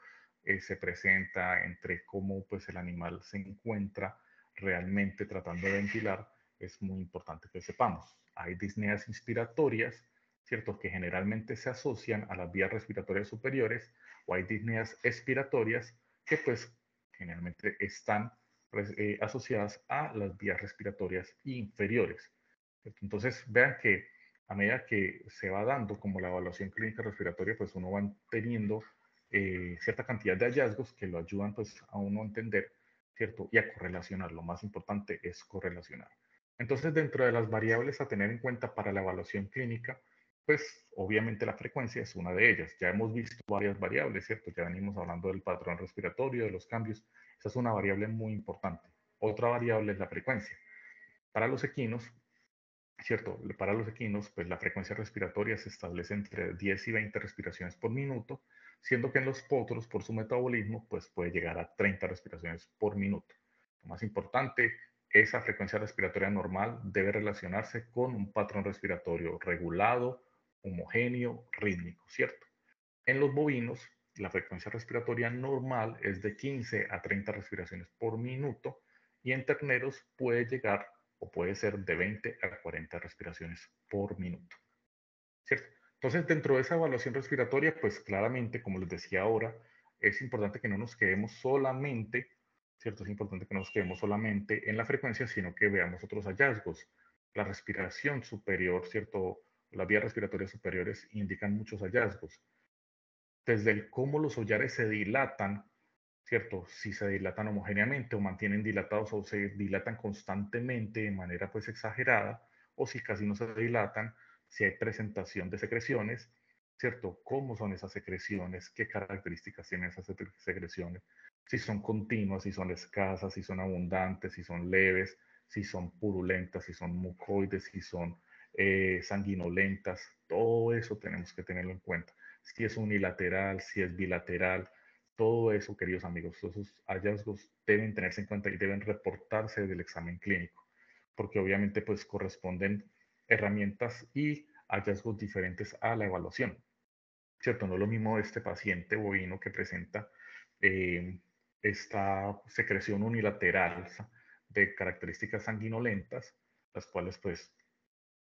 se presenta, entre cómo pues el animal se encuentra realmente tratando de ventilar, es muy importante que sepamos. Hay disneas inspiratorias, ¿cierto? Que generalmente se asocian a las vías respiratorias superiores, o hay disneas expiratorias que pues generalmente están pues, asociadas a las vías respiratorias inferiores. Entonces, vean que a medida que se va dando como la evaluación clínica respiratoria, pues uno va teniendo cierta cantidad de hallazgos que lo ayudan pues a uno a entender, ¿cierto? Y a correlacionar. Lo más importante es correlacionar. Entonces, dentro de las variables a tener en cuenta para la evaluación clínica, pues obviamente la frecuencia es una de ellas. Ya hemos visto varias variables, ¿cierto? Ya venimos hablando del patrón respiratorio, de los cambios. Esa es una variable muy importante. Otra variable es la frecuencia. Para los equinos, ¿cierto? Para los equinos, pues la frecuencia respiratoria se establece entre 10 y 20 respiraciones por minuto, siendo que en los potros, por su metabolismo, pues puede llegar a 30 respiraciones por minuto. Lo más importante, esa frecuencia respiratoria normal debe relacionarse con un patrón respiratorio regulado, homogéneo, rítmico, ¿cierto? En los bovinos, la frecuencia respiratoria normal es de 15 a 30 respiraciones por minuto y en terneros puede llegar o puede ser de 20 a 40 respiraciones por minuto. ¿Cierto? Entonces, dentro de esa evaluación respiratoria, pues claramente, como les decía ahora, es importante que no nos quedemos solamente, ¿cierto? Es importante que no nos quedemos solamente en la frecuencia, sino que veamos otros hallazgos. La respiración superior, ¿cierto? Las vías respiratorias superiores indican muchos hallazgos desde el cómo los hollares se dilatan, ¿cierto? Si se dilatan homogéneamente o mantienen dilatados o se dilatan constantemente de manera pues exagerada, o si casi no se dilatan, si hay presentación de secreciones, ¿cierto? ¿Cómo son esas secreciones? ¿Qué características tienen esas secreciones? Si son continuas, si son escasas, si son abundantes, si son leves, si son purulentas, si son mucoides, si son sanguinolentas, todo eso tenemos que tenerlo en cuenta. Si es unilateral, si es bilateral, todo eso, queridos amigos, esos hallazgos deben tenerse en cuenta y deben reportarse del examen clínico, porque obviamente pues corresponden herramientas y hallazgos diferentes a la evaluación, ¿cierto? No es lo mismo este paciente bovino que presenta eh, esta secreción unilateral de características sanguinolentas, las cuales pues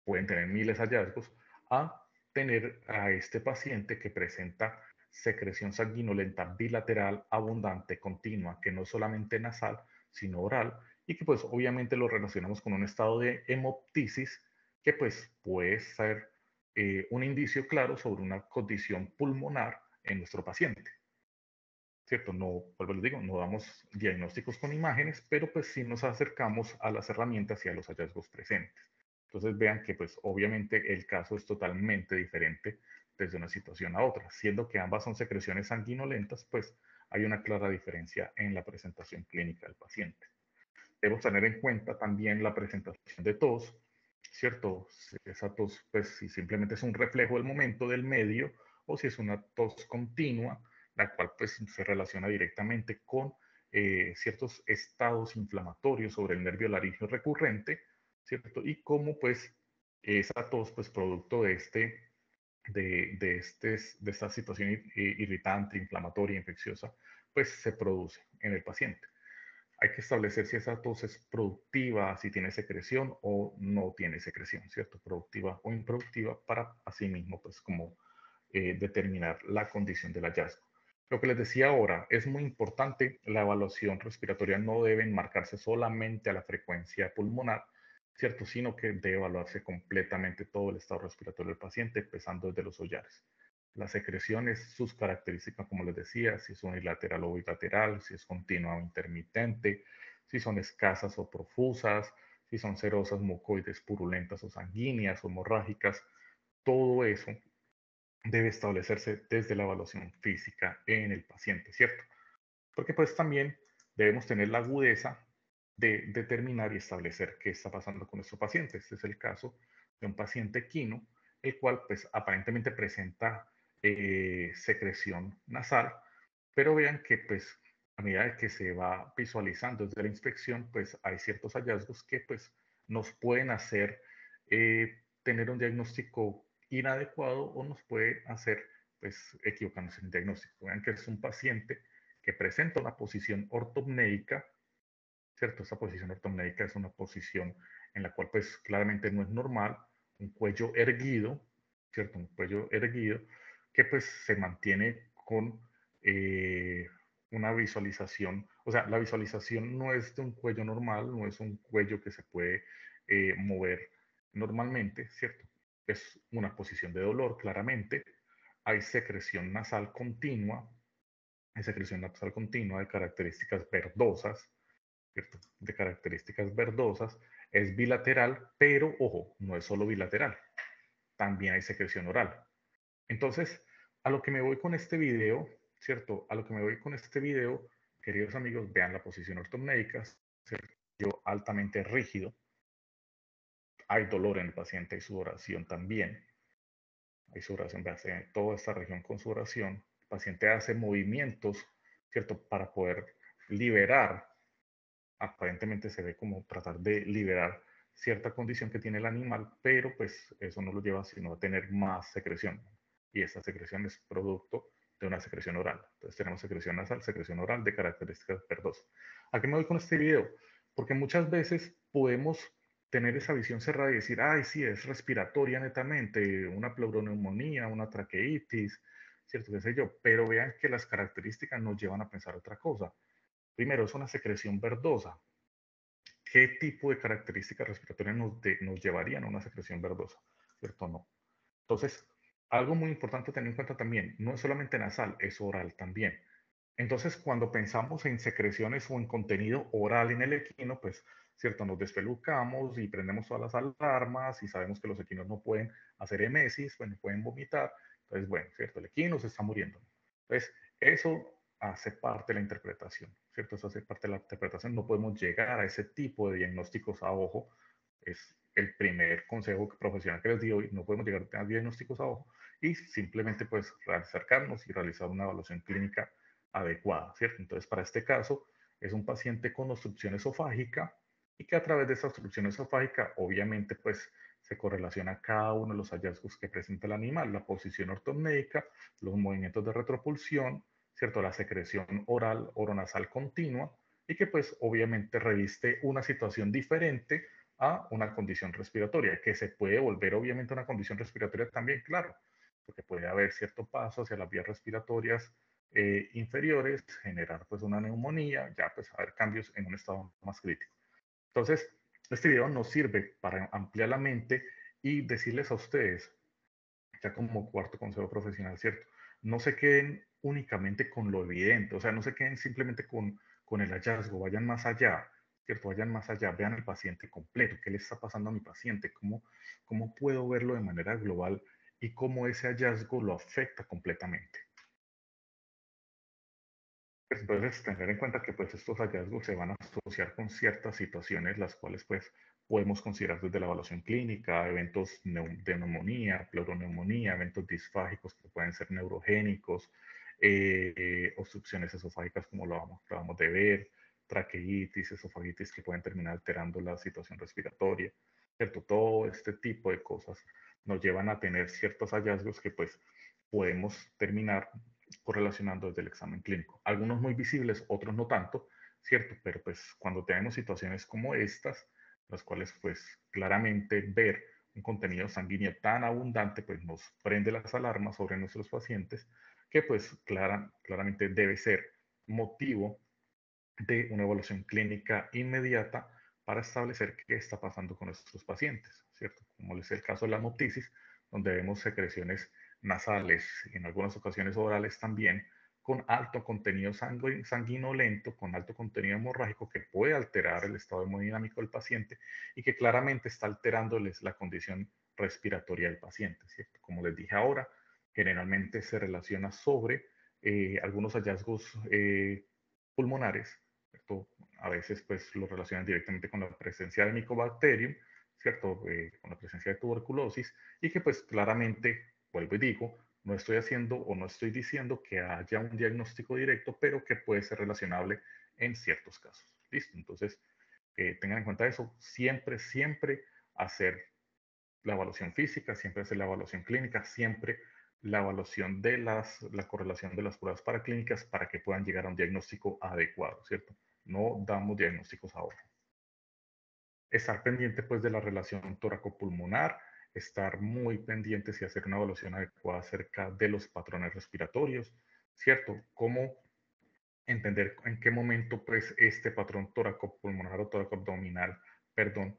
pueden tener miles de hallazgos, a tener a este paciente que presenta secreción sanguinolenta bilateral, abundante, continua, que no es solamente nasal, sino oral, y que pues obviamente lo relacionamos con un estado de hemoptisis que pues puede ser un indicio claro sobre una condición pulmonar en nuestro paciente. ¿Cierto? No, vuelvo les digo, no damos diagnósticos con imágenes, pero pues sí nos acercamos a las herramientas y a los hallazgos presentes. Entonces vean que pues obviamente el caso es totalmente diferente desde una situación a otra, siendo que ambas son secreciones sanguinolentas, pues hay una clara diferencia en la presentación clínica del paciente. Debemos tener en cuenta también la presentación de tos, ¿cierto? Si esa tos, pues si simplemente es un reflejo del momento del medio o si es una tos continua, la cual pues se relaciona directamente con ciertos estados inflamatorios sobre el nervio laríngeo recurrente, ¿cierto? Y cómo pues esa tos, pues producto de de esta situación irritante, inflamatoria, infecciosa, pues se produce en el paciente. Hay que establecer si esa tos es productiva, si tiene secreción o no tiene secreción, ¿cierto? Productiva o improductiva para asimismo, pues como determinar la condición del hallazgo. Lo que les decía ahora, es muy importante, la evaluación respiratoria no debe enmarcarse solamente a la frecuencia pulmonar, ¿cierto? Sino que debe evaluarse completamente todo el estado respiratorio del paciente, empezando desde los hollares. Las secreciones, sus características, como les decía, si es unilateral o bilateral, si es continua o intermitente, si son escasas o profusas, si son serosas, mucoides, purulentas o sanguíneas o hemorrágicas, todo eso debe establecerse desde la evaluación física en el paciente, ¿cierto? Porque pues también debemos tener la agudeza de determinar y establecer qué está pasando con nuestro paciente. Este es el caso de un paciente equino, el cual pues aparentemente presenta secreción nasal, pero vean que pues a medida que se va visualizando desde la inspección, pues hay ciertos hallazgos que pues nos pueden hacer tener un diagnóstico inadecuado o nos puede hacer pues equivocarnos en el diagnóstico. Vean que es un paciente que presenta una posición ortopnéica, ¿cierto? Esta posición ortopnéica es una posición en la cual pues claramente no es normal, un cuello erguido, ¿cierto? Un cuello erguido que pues se mantiene con eh, una visualización, o sea, la visualización no es de un cuello normal, no es un cuello que se puede mover normalmente, ¿cierto? Es una posición de dolor, claramente. Hay secreción nasal continua, hay secreción nasal continua de características verdosas, ¿cierto? De características verdosas, es bilateral, pero ojo, no es solo bilateral, también hay secreción oral. Entonces, a lo que me voy con este video, ¿cierto? A lo que me voy con este video, queridos amigos, vean la posición ortopnédica, yo altamente rígido, hay dolor en el paciente, hay sudoración también, hay sudoración, hace toda esta región con sudoración, el paciente hace movimientos, ¿cierto? Para poder liberar, aparentemente se ve como tratar de liberar cierta condición que tiene el animal, pero pues eso no lo lleva sino a tener más secreción. Y esa secreción es producto de una secreción oral. Entonces tenemos secreción nasal, secreción oral de características verdosas. ¿A qué me voy con este video? Porque muchas veces podemos tener esa visión cerrada y decir, ay, sí, es respiratoria netamente, una pleuroneumonía, una traqueitis, ¿cierto? ¿Qué sé yo? Pero vean que las características nos llevan a pensar otra cosa. Primero, es una secreción verdosa. ¿Qué tipo de características respiratorias nos llevarían a una secreción verdosa? ¿Cierto o no? Entonces, algo muy importante a tener en cuenta también, no es solamente nasal, es oral también. Entonces, cuando pensamos en secreciones o en contenido oral en el equino, pues, cierto, nos despelucamos y prendemos todas las alarmas y sabemos que los equinos no pueden hacer emesis, bueno, pueden vomitar. Entonces, bueno, cierto, el equino se está muriendo. Entonces, eso hace parte de la interpretación, ¿cierto? Eso hace parte de la interpretación. No podemos llegar a ese tipo de diagnósticos a ojo. Es el primer consejo profesional que les digo. No podemos llegar a diagnósticos a ojo y simplemente, pues, acercarnos y realizar una evaluación clínica adecuada, ¿cierto? Entonces, para este caso, es un paciente con obstrucción esofágica y que a través de esa obstrucción esofágica, obviamente, pues, se correlaciona cada uno de los hallazgos que presenta el animal, la posición ortopnédica, los movimientos de retropulsión, ¿cierto? La secreción oral, oronasal continua y que, pues, obviamente reviste una situación diferente a una condición respiratoria, que se puede volver, obviamente, una condición respiratoria también, claro, porque puede haber cierto paso hacia las vías respiratorias inferiores, generar pues una neumonía, ya pues haber cambios en un estado más crítico. Entonces, este video nos sirve para ampliar la mente y decirles a ustedes, ya como cuarto consejo profesional, ¿cierto? No se queden únicamente con lo evidente, o sea, no se queden simplemente con el hallazgo, vayan más allá, ¿cierto? Vayan más allá, vean el paciente completo, qué le está pasando a mi paciente, cómo puedo verlo de manera global y cómo ese hallazgo lo afecta completamente. Entonces, tener en cuenta que pues estos hallazgos se van a asociar con ciertas situaciones, las cuales pues podemos considerar desde la evaluación clínica, eventos de neumonía, pleuroneumonía, eventos disfágicos que pueden ser neurogénicos, obstrucciones esofágicas como lo acabamos de ver, traqueitis, esofagitis que pueden terminar alterando la situación respiratoria, ¿cierto? Todo este tipo de cosas nos llevan a tener ciertos hallazgos que pues podemos terminar correlacionando desde el examen clínico. Algunos muy visibles, otros no tanto, ¿cierto? Pero pues cuando tenemos situaciones como estas, las cuales pues claramente ver un contenido sanguíneo tan abundante pues nos prende las alarmas sobre nuestros pacientes, que pues claramente debe ser motivo de una evaluación clínica inmediata para establecer qué está pasando con nuestros pacientes, ¿cierto? Como es el caso de la motisis, donde vemos secreciones nasales y en algunas ocasiones orales también, con alto contenido sanguinolento, con alto contenido hemorrágico que puede alterar el estado hemodinámico del paciente y que claramente está alterándoles la condición respiratoria del paciente, ¿cierto? Como les dije ahora, generalmente se relaciona sobre algunos hallazgos pulmonares, ¿cierto? A veces pues lo relacionan directamente con la presencia de Mycobacterium, ¿cierto? Con la presencia de tuberculosis y que pues claramente, vuelvo y digo, no estoy haciendo o no estoy diciendo que haya un diagnóstico directo, pero que puede ser relacionable en ciertos casos. ¿Listo? Entonces, tengan en cuenta eso, siempre hacer la evaluación física, siempre hacer la evaluación clínica, siempre la evaluación de la correlación de las pruebas paraclínicas para que puedan llegar a un diagnóstico adecuado, ¿cierto? No damos diagnósticos ahora. Estar pendiente pues de la relación tóraco-pulmonar, estar muy pendientes y hacer una evaluación adecuada acerca de los patrones respiratorios, ¿cierto? Cómo entender en qué momento pues este patrón tóraco-pulmonar o tóraco-abdominal, perdón,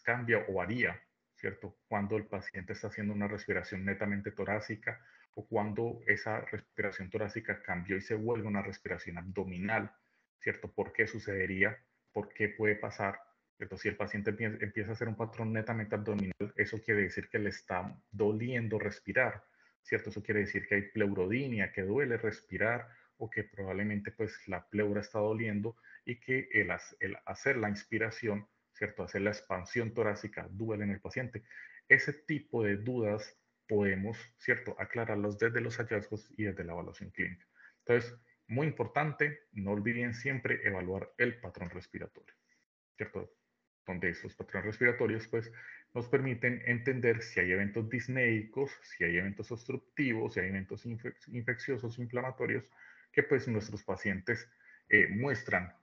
cambia o varía, ¿cierto? Cuando el paciente está haciendo una respiración netamente torácica o cuando esa respiración torácica cambió y se vuelve una respiración abdominal, ¿cierto? ¿Por qué sucedería? ¿Por qué puede pasar? ¿Cierto? Si el paciente empieza a hacer un patrón netamente abdominal, eso quiere decir que le está doliendo respirar, ¿cierto? Eso quiere decir que hay pleurodinia, que duele respirar o que probablemente pues la pleura está doliendo y que el hacer la inspiración, ¿cierto? Hacer la expansión torácica duele en el paciente. Ese tipo de dudas podemos, ¿cierto? Aclararlos desde los hallazgos y desde la evaluación clínica. Entonces, muy importante, no olviden siempre evaluar el patrón respiratorio, ¿cierto? Donde estos patrones respiratorios pues nos permiten entender si hay eventos disnéicos, si hay eventos obstructivos, si hay eventos infecciosos, inflamatorios, que pues nuestros pacientes muestran.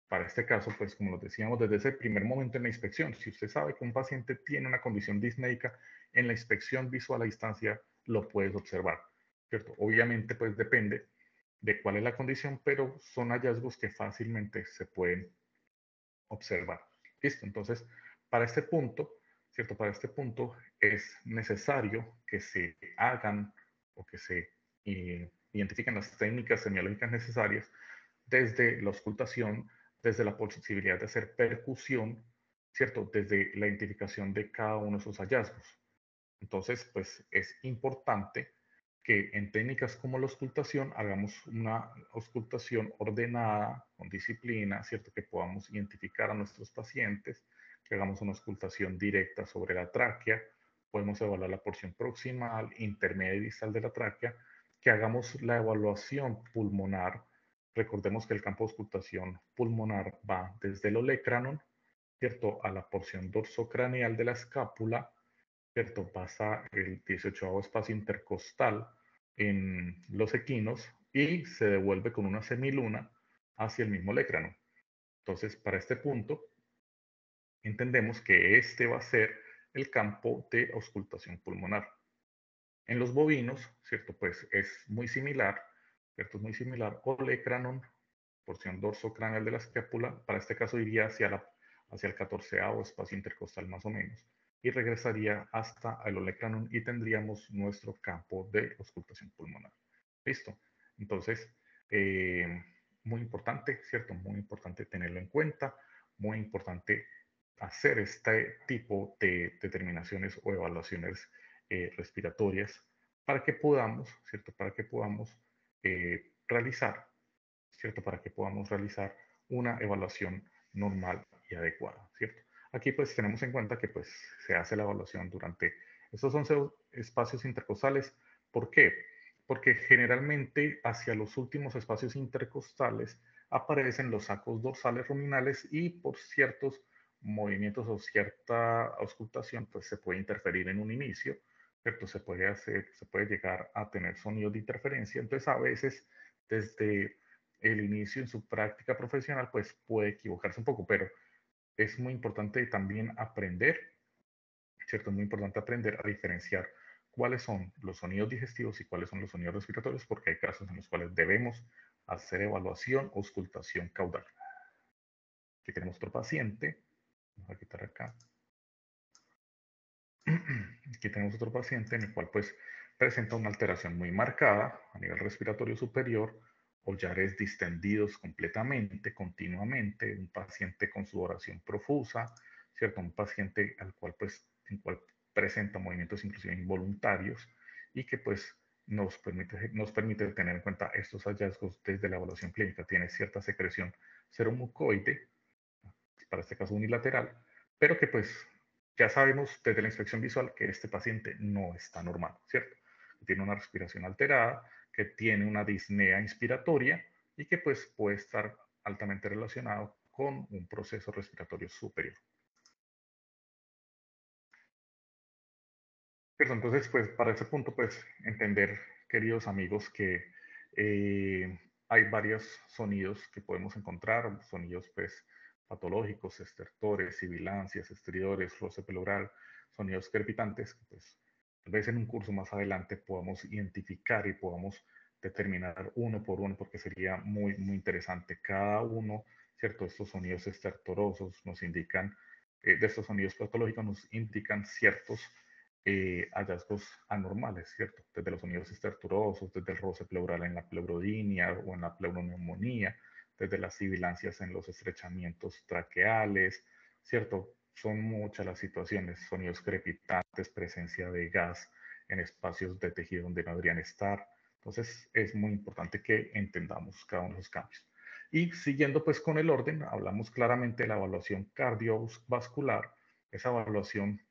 Para este caso, pues como lo decíamos desde ese primer momento en la inspección, si usted sabe que un paciente tiene una condición disneica, en la inspección visual a distancia lo puedes observar, ¿cierto? Obviamente pues depende de cuál es la condición, pero son hallazgos que fácilmente se pueden observar. Listo, entonces, para este punto, ¿cierto? Para este punto es necesario que se hagan o que se identifiquen las técnicas semiológicas necesarias desde la auscultación, desde la posibilidad de hacer percusión, ¿cierto? Desde la identificación de cada uno de sus hallazgos. Entonces, pues es importante que en técnicas como la auscultación hagamos una auscultación ordenada, con disciplina, ¿cierto? Que podamos identificar a nuestros pacientes, que hagamos una auscultación directa sobre la tráquea, podemos evaluar la porción proximal, intermedia y distal de la tráquea, que hagamos la evaluación pulmonar. Recordemos que el campo de auscultación pulmonar va desde el olecranon, ¿cierto? A la porción dorsocraneal de la escápula, ¿cierto? Pasa el 18º espacio intercostal en los equinos y se devuelve con una semiluna hacia el mismo olecrano. Entonces, para este punto, entendemos que este va a ser el campo de auscultación pulmonar. En los bovinos, ¿cierto? Pues es muy similar, ¿cierto? Es muy similar. Olecranon, porción dorsocraneal de la escápula, para este caso iría hacia el 14º espacio intercostal más o menos, y regresaría hasta el olecranon y tendríamos nuestro campo de auscultación pulmonar. ¿Listo? Entonces, muy importante, ¿cierto? Muy importante tenerlo en cuenta, muy importante hacer este tipo de determinaciones o evaluaciones respiratorias para que podamos, ¿cierto? Para que podamos realizar, ¿cierto? Para que podamos realizar una evaluación normal y adecuada, ¿cierto? Aquí pues tenemos en cuenta que pues se hace la evaluación durante estos 11 espacios intercostales. ¿Por qué? Porque generalmente hacia los últimos espacios intercostales aparecen los sacos dorsales ruminales y por ciertos movimientos o cierta auscultación pues se puede interferir en un inicio, ¿cierto? Se puede llegar a tener sonidos de interferencia. Entonces a veces desde el inicio en su práctica profesional, pues puede equivocarse un poco, pero es muy importante también aprender, ¿cierto? Es muy importante aprender a diferenciar cuáles son los sonidos digestivos y cuáles son los sonidos respiratorios, porque hay casos en los cuales debemos hacer evaluación o auscultación caudal. Aquí tenemos otro paciente, vamos a quitar acá. Aquí tenemos otro paciente en el cual pues presenta una alteración muy marcada a nivel respiratorio superior, collares distendidos completamente, continuamente, un paciente con sudoración profusa, ¿cierto? Un paciente al cual pues, en cual presenta movimientos inclusive involuntarios y que pues nos permite tener en cuenta estos hallazgos desde la evaluación clínica. Tiene cierta secreción seromucoide, para este caso unilateral, pero que pues ya sabemos desde la inspección visual que este paciente no está normal, ¿cierto? Que tiene una respiración alterada, que tiene una disnea inspiratoria y que pues puede estar altamente relacionado con un proceso respiratorio superior. Cierto, entonces, pues para ese punto, pues entender, queridos amigos, que hay varios sonidos que podemos encontrar, sonidos pues patológicos, estertores, sibilancias, estridores, roce pleural, sonidos crepitantes, que pues tal vez en un curso más adelante podamos identificar y podamos determinar uno por uno, porque sería muy, muy interesante. Cada uno, ¿cierto? Estos sonidos estertorosos nos indican, de estos sonidos patológicos nos indican ciertos hallazgos anormales, ¿cierto? Desde los sonidos esterturosos, desde el roce pleural en la pleurodinia o en la pleuroneumonía, desde las sibilancias en los estrechamientos traqueales, ¿cierto? Son muchas las situaciones, sonidos crepitantes, presencia de gas en espacios de tejido donde no deberían estar. Entonces es muy importante que entendamos cada uno de los cambios. Y siguiendo pues con el orden, hablamos claramente de la evaluación cardiovascular, esa evaluación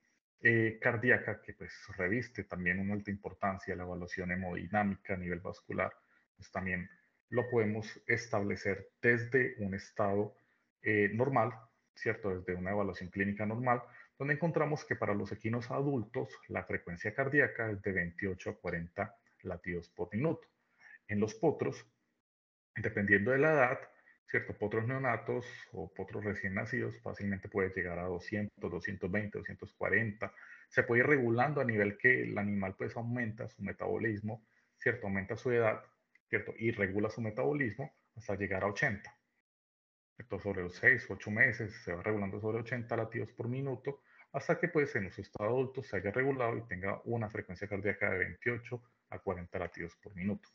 cardíaca, que pues reviste también una alta importancia, la evaluación hemodinámica a nivel vascular, pues también lo podemos establecer desde un estado normal, ¿cierto? Desde una evaluación clínica normal, donde encontramos que para los equinos adultos la frecuencia cardíaca es de 28 a 40 latidos por minuto. En los potros, dependiendo de la edad, ¿cierto? Potros neonatos o potros recién nacidos fácilmente puede llegar a 200, 220, 240. Se puede ir regulando a nivel que el animal pues aumenta su metabolismo, ¿cierto? Aumenta su edad, ¿cierto? Y regula su metabolismo hasta llegar a 80. Entonces, sobre los 6, 8 meses se va regulando sobre 80 latidos por minuto hasta que pues en su estado adulto se haya regulado y tenga una frecuencia cardíaca de 28 a 40 latidos por minuto.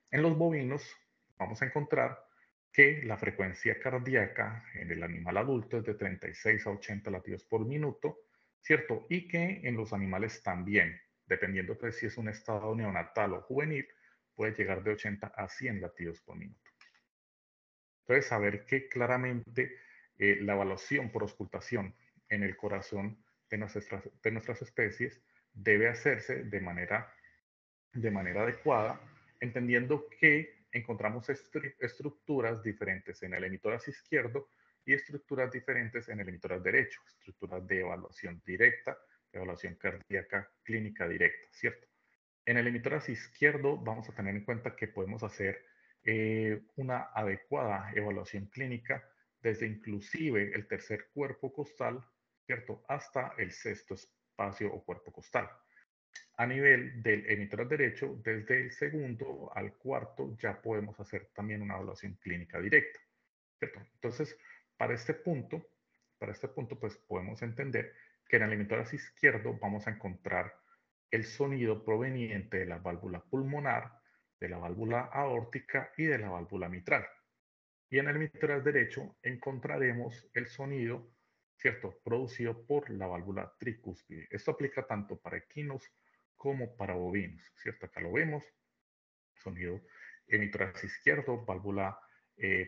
En los bovinos vamos a encontrar que la frecuencia cardíaca en el animal adulto es de 36 a 80 latidos por minuto, ¿cierto? Y que en los animales también, dependiendo de si es un estado neonatal o juvenil, puede llegar de 80 a 100 latidos por minuto. Entonces, saber que claramente la evaluación por auscultación en el corazón de nuestras especies debe hacerse de manera adecuada, entendiendo que encontramos estructuras diferentes en el emitoras izquierdo y estructuras diferentes en el emitoras derecho, estructuras de evaluación directa, de evaluación cardíaca clínica directa, ¿cierto? En el emitoras izquierdo vamos a tener en cuenta que podemos hacer una adecuada evaluación clínica desde inclusive el tercer cuerpo costal, ¿cierto? Hasta el sexto espacio o cuerpo costal. A nivel del emitor derecho, desde el segundo al cuarto ya podemos hacer también una evaluación clínica directa, ¿cierto? Entonces, para este punto, pues podemos entender que en el emitor izquierdo vamos a encontrar el sonido proveniente de la válvula pulmonar, de la válvula aórtica y de la válvula mitral. Y en el emitor derecho encontraremos el sonido, ¿cierto?, producido por la válvula tricúspide. Esto aplica tanto para equinos como para bovinos, ¿cierto? Acá lo vemos, sonido emitoras izquierdo, válvula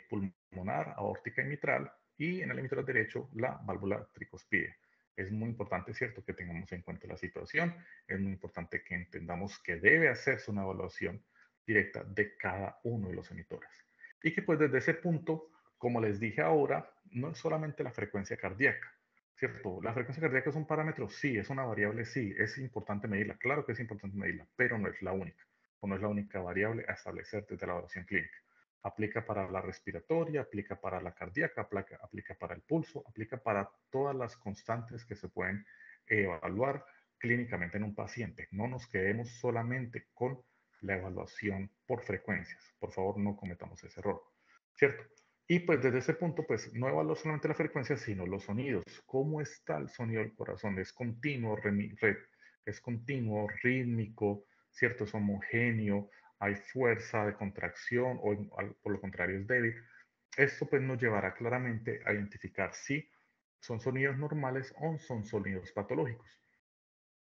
pulmonar, aórtica y mitral, y en el emitor derecho la válvula tricúspide. Es muy importante, ¿cierto?, que tengamos en cuenta la situación, es muy importante que entendamos que debe hacerse una evaluación directa de cada uno de los emitores. Y que pues desde ese punto, como les dije ahora, no es solamente la frecuencia cardíaca, ¿cierto? La frecuencia cardíaca es un parámetro, sí, es una variable, sí, es importante medirla, claro que es importante medirla, pero no es la única o no es la única variable a establecer desde la evaluación clínica. Aplica para la respiratoria, aplica para la cardíaca, aplica para el pulso, aplica para todas las constantes que se pueden evaluar clínicamente en un paciente. No nos quedemos solamente con la evaluación por frecuencias. Por favor, no cometamos ese error, ¿cierto? Y pues desde ese punto, pues no evalúo solamente la frecuencia, sino los sonidos. ¿Cómo está el sonido del corazón? Es continuo, rítmico, ¿cierto? Es homogéneo, hay fuerza de contracción o por lo contrario es débil. Esto pues nos llevará claramente a identificar si son sonidos normales o son sonidos patológicos.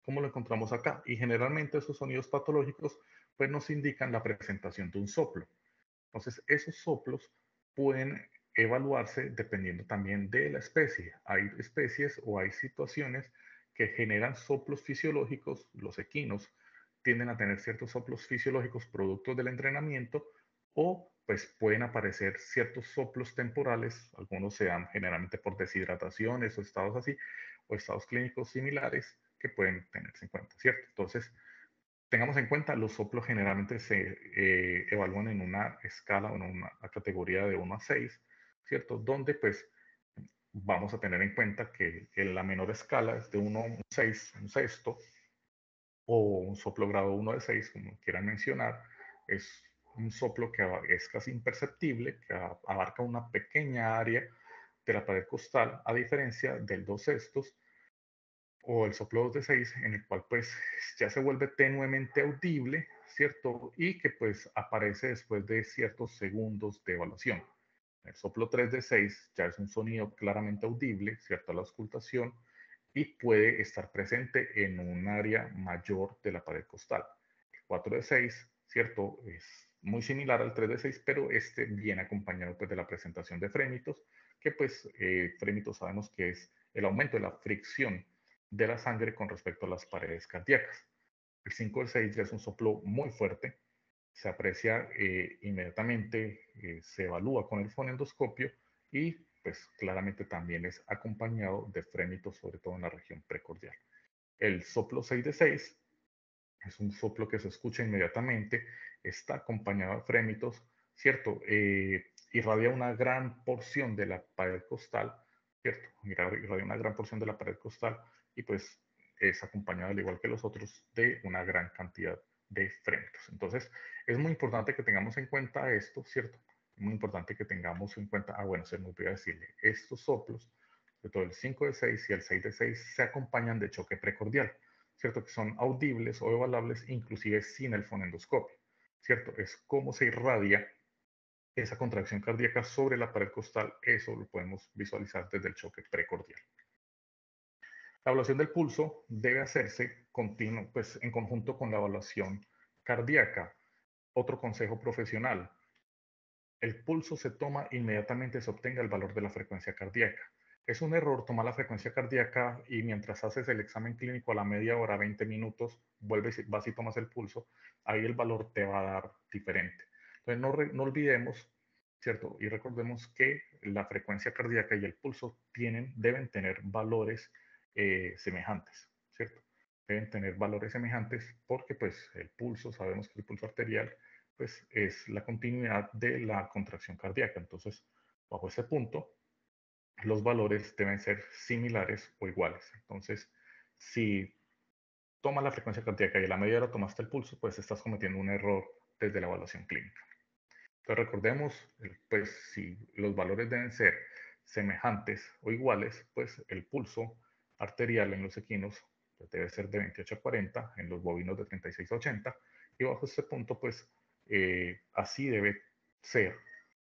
¿Cómo lo encontramos acá? Y generalmente esos sonidos patológicos pues nos indican la presentación de un soplo. Entonces esos soplos pueden evaluarse dependiendo también de la especie. Hay especies o hay situaciones que generan soplos fisiológicos, los equinos tienden a tener ciertos soplos fisiológicos productos del entrenamiento o pues pueden aparecer ciertos soplos temporales, algunos se dan generalmente por deshidrataciones o estados así, o estados clínicos similares, que pueden tenerse en cuenta, ¿cierto? Entonces, tengamos en cuenta, los soplos generalmente se evalúan en una escala o en una categoría de 1 a 6, ¿cierto? Donde pues vamos a tener en cuenta que la menor escala es de 1 a un 6, un sexto, o un soplo grado 1 de 6, como quieran mencionar. Es un soplo que es casi imperceptible, que abarca una pequeña área de la pared costal, a diferencia del 2 sextos o el soplo 2 de 6, en el cual pues ya se vuelve tenuemente audible, ¿cierto? Y que pues aparece después de ciertos segundos de evaluación. El soplo 3 de 6 ya es un sonido claramente audible, ¿cierto? A la auscultación, y puede estar presente en un área mayor de la pared costal. El 4 de 6, ¿cierto? Es muy similar al 3 de 6, pero este viene acompañado pues de la presentación de frémitos, que pues frémitos sabemos que es el aumento de la fricción de la sangre con respecto a las paredes cardíacas. El 5 de 6 ya es un soplo muy fuerte, se aprecia inmediatamente, se evalúa con el fonendoscopio y pues claramente también es acompañado de frémitos, sobre todo en la región precordial. El soplo 6 de 6 es un soplo que se escucha inmediatamente, está acompañado de frémitos, ¿cierto? Irradia una gran porción de la pared costal, ¿cierto? Irradia una gran porción de la pared costal y pues es acompañado, al igual que los otros, de una gran cantidad de frémitos. Entonces, es muy importante que tengamos en cuenta esto, ¿cierto? Es muy importante que tengamos en cuenta, bueno, se me olvidó decirle, estos soplos, sobre todo el 5 de 6 y el 6 de 6, se acompañan de choque precordial. ¿Cierto? Que son audibles o evaluables inclusive sin el fonendoscopio, ¿cierto? Es cómo se irradia esa contracción cardíaca sobre la pared costal, eso lo podemos visualizar desde el choque precordial. La evaluación del pulso debe hacerse continuo, pues, en conjunto con la evaluación cardíaca. Otro consejo profesional, el pulso se toma inmediatamente se obtenga el valor de la frecuencia cardíaca. Es un error tomar la frecuencia cardíaca y mientras haces el examen clínico a la media hora, 20 minutos, vuelves, vas y tomas el pulso, ahí el valor te va a dar diferente. Entonces no olvidemos, ¿cierto? Y recordemos que la frecuencia cardíaca y el pulso deben tener valores semejantes, ¿cierto? Deben tener valores semejantes porque pues el pulso, sabemos que el pulso arterial pues es la continuidad de la contracción cardíaca. Entonces, bajo ese punto, los valores deben ser similares o iguales. Entonces, si tomas la frecuencia cardíaca y a la media hora tomaste el pulso, pues estás cometiendo un error desde la evaluación clínica. Entonces, recordemos, pues si los valores deben ser semejantes o iguales, pues el pulso arterial en los equinos pues, debe ser de 28 a 40, en los bovinos de 36 a 80, y bajo este punto, pues así debe ser,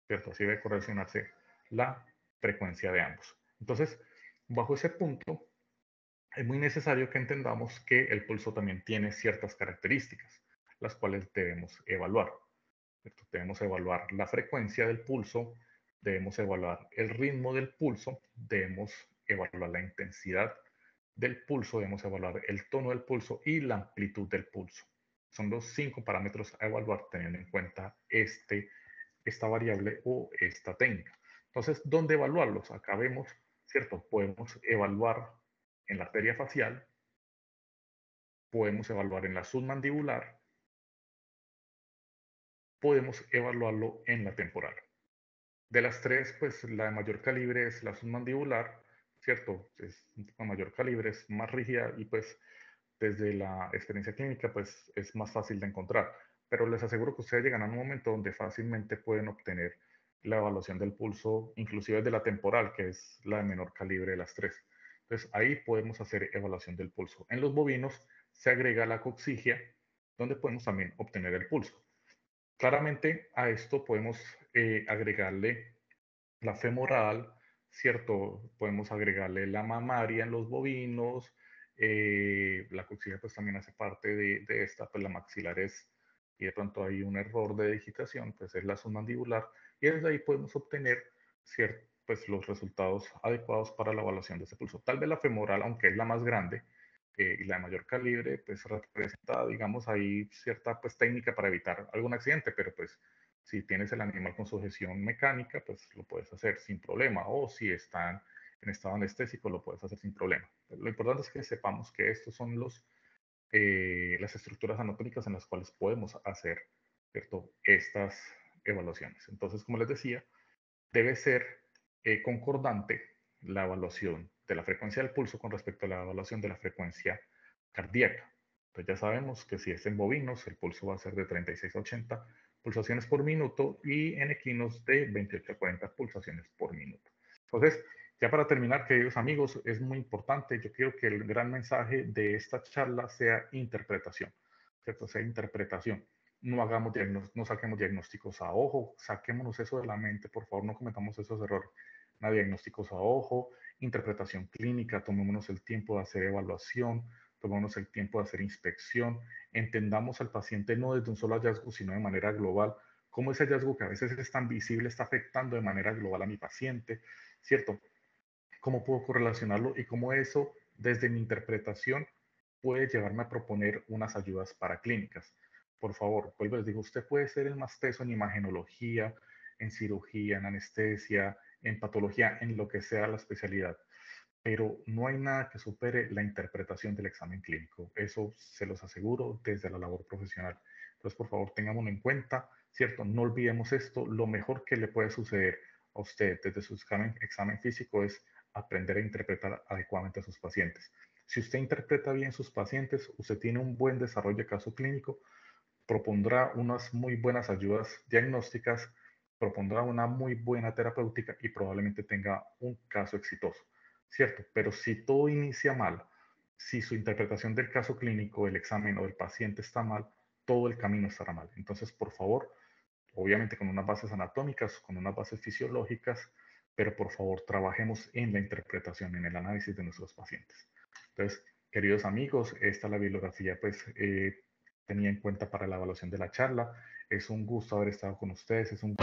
¿cierto? Así debe correlacionarse la frecuencia de ambos. Entonces, bajo ese punto, es muy necesario que entendamos que el pulso también tiene ciertas características, las cuales debemos evaluar. ¿Cierto? Debemos evaluar la frecuencia del pulso, debemos evaluar el ritmo del pulso, debemos evaluar la intensidad del pulso, debemos evaluar el tono del pulso y la amplitud del pulso. Son los 5 parámetros a evaluar teniendo en cuenta esta variable o esta técnica. Entonces, ¿dónde evaluarlos? Acá vemos, ¿cierto? Podemos evaluar en la arteria facial, podemos evaluar en la submandibular, podemos evaluarlo en la temporal. De las tres, pues la de mayor calibre es la submandibular, ¿cierto? Es de mayor calibre, es más rígida y pues desde la experiencia clínica pues es más fácil de encontrar. Pero les aseguro que ustedes llegan a un momento donde fácilmente pueden obtener la evaluación del pulso, inclusive de la temporal, que es la de menor calibre de las tres. Entonces ahí podemos hacer evaluación del pulso. En los bovinos se agrega la coxigia, donde podemos también obtener el pulso. Claramente a esto podemos agregarle la femoral, ¿cierto? Podemos agregarle la mamaria en los bovinos, la coxilla pues también hace parte de esta, pues la maxilar es, y de pronto hay un error de digitación, pues es la submandibular, y desde ahí podemos obtener pues los resultados adecuados para la evaluación de ese pulso. Tal vez la femoral, aunque es la más grande y la de mayor calibre, pues representa, digamos, ahí cierta pues técnica para evitar algún accidente, pero pues si tienes el animal con sujeción mecánica, pues lo puedes hacer sin problema. O si están en estado anestésico, lo puedes hacer sin problema. Lo importante es que sepamos que estos son las estructuras anatómicas en las cuales podemos hacer, ¿cierto?, estas evaluaciones. Entonces, como les decía, debe ser concordante la evaluación de la frecuencia del pulso con respecto a la evaluación de la frecuencia cardíaca. Entonces ya sabemos que si es en bovinos, el pulso va a ser de 36 a 80 pulsaciones por minuto y en equinos de 28 a 40 pulsaciones por minuto. Entonces, ya para terminar, queridos amigos, es muy importante, yo quiero que el gran mensaje de esta charla sea interpretación, ¿cierto? Sea interpretación. No saquemos diagnósticos a ojo, saquémonos eso de la mente, por favor, no cometamos esos errores. No diagnósticos a ojo, interpretación clínica, tomémonos el tiempo de hacer evaluación, tomémonos el tiempo de hacer inspección, entendamos al paciente no desde un solo hallazgo, sino de manera global, cómo ese hallazgo que a veces es tan visible está afectando de manera global a mi paciente, ¿cierto? ¿Cómo puedo correlacionarlo y cómo eso, desde mi interpretación, puede llevarme a proponer unas ayudas paraclínicas? Por favor, vuelvo les digo, usted puede ser el más teso en imagenología, en cirugía, en anestesia, en patología, en lo que sea la especialidad, pero no hay nada que supere la interpretación del examen clínico. Eso se los aseguro desde la labor profesional. Entonces, por favor, tengámoslo en cuenta, ¿cierto? No olvidemos esto. Lo mejor que le puede suceder a usted desde su examen físico es aprender a interpretar adecuadamente a sus pacientes. Si usted interpreta bien sus pacientes, usted tiene un buen desarrollo de caso clínico, propondrá unas muy buenas ayudas diagnósticas, propondrá una muy buena terapéutica y probablemente tenga un caso exitoso, ¿cierto? Pero si todo inicia mal, si su interpretación del caso clínico, el examen o del paciente está mal, todo el camino estará mal. Entonces, por favor, obviamente con unas bases anatómicas, con unas bases fisiológicas, pero por favor trabajemos en la interpretación, en el análisis de nuestros pacientes. Entonces, queridos amigos, esta es la bibliografía pues tenía en cuenta para la evaluación de la charla. Es un gusto haber estado con ustedes, es un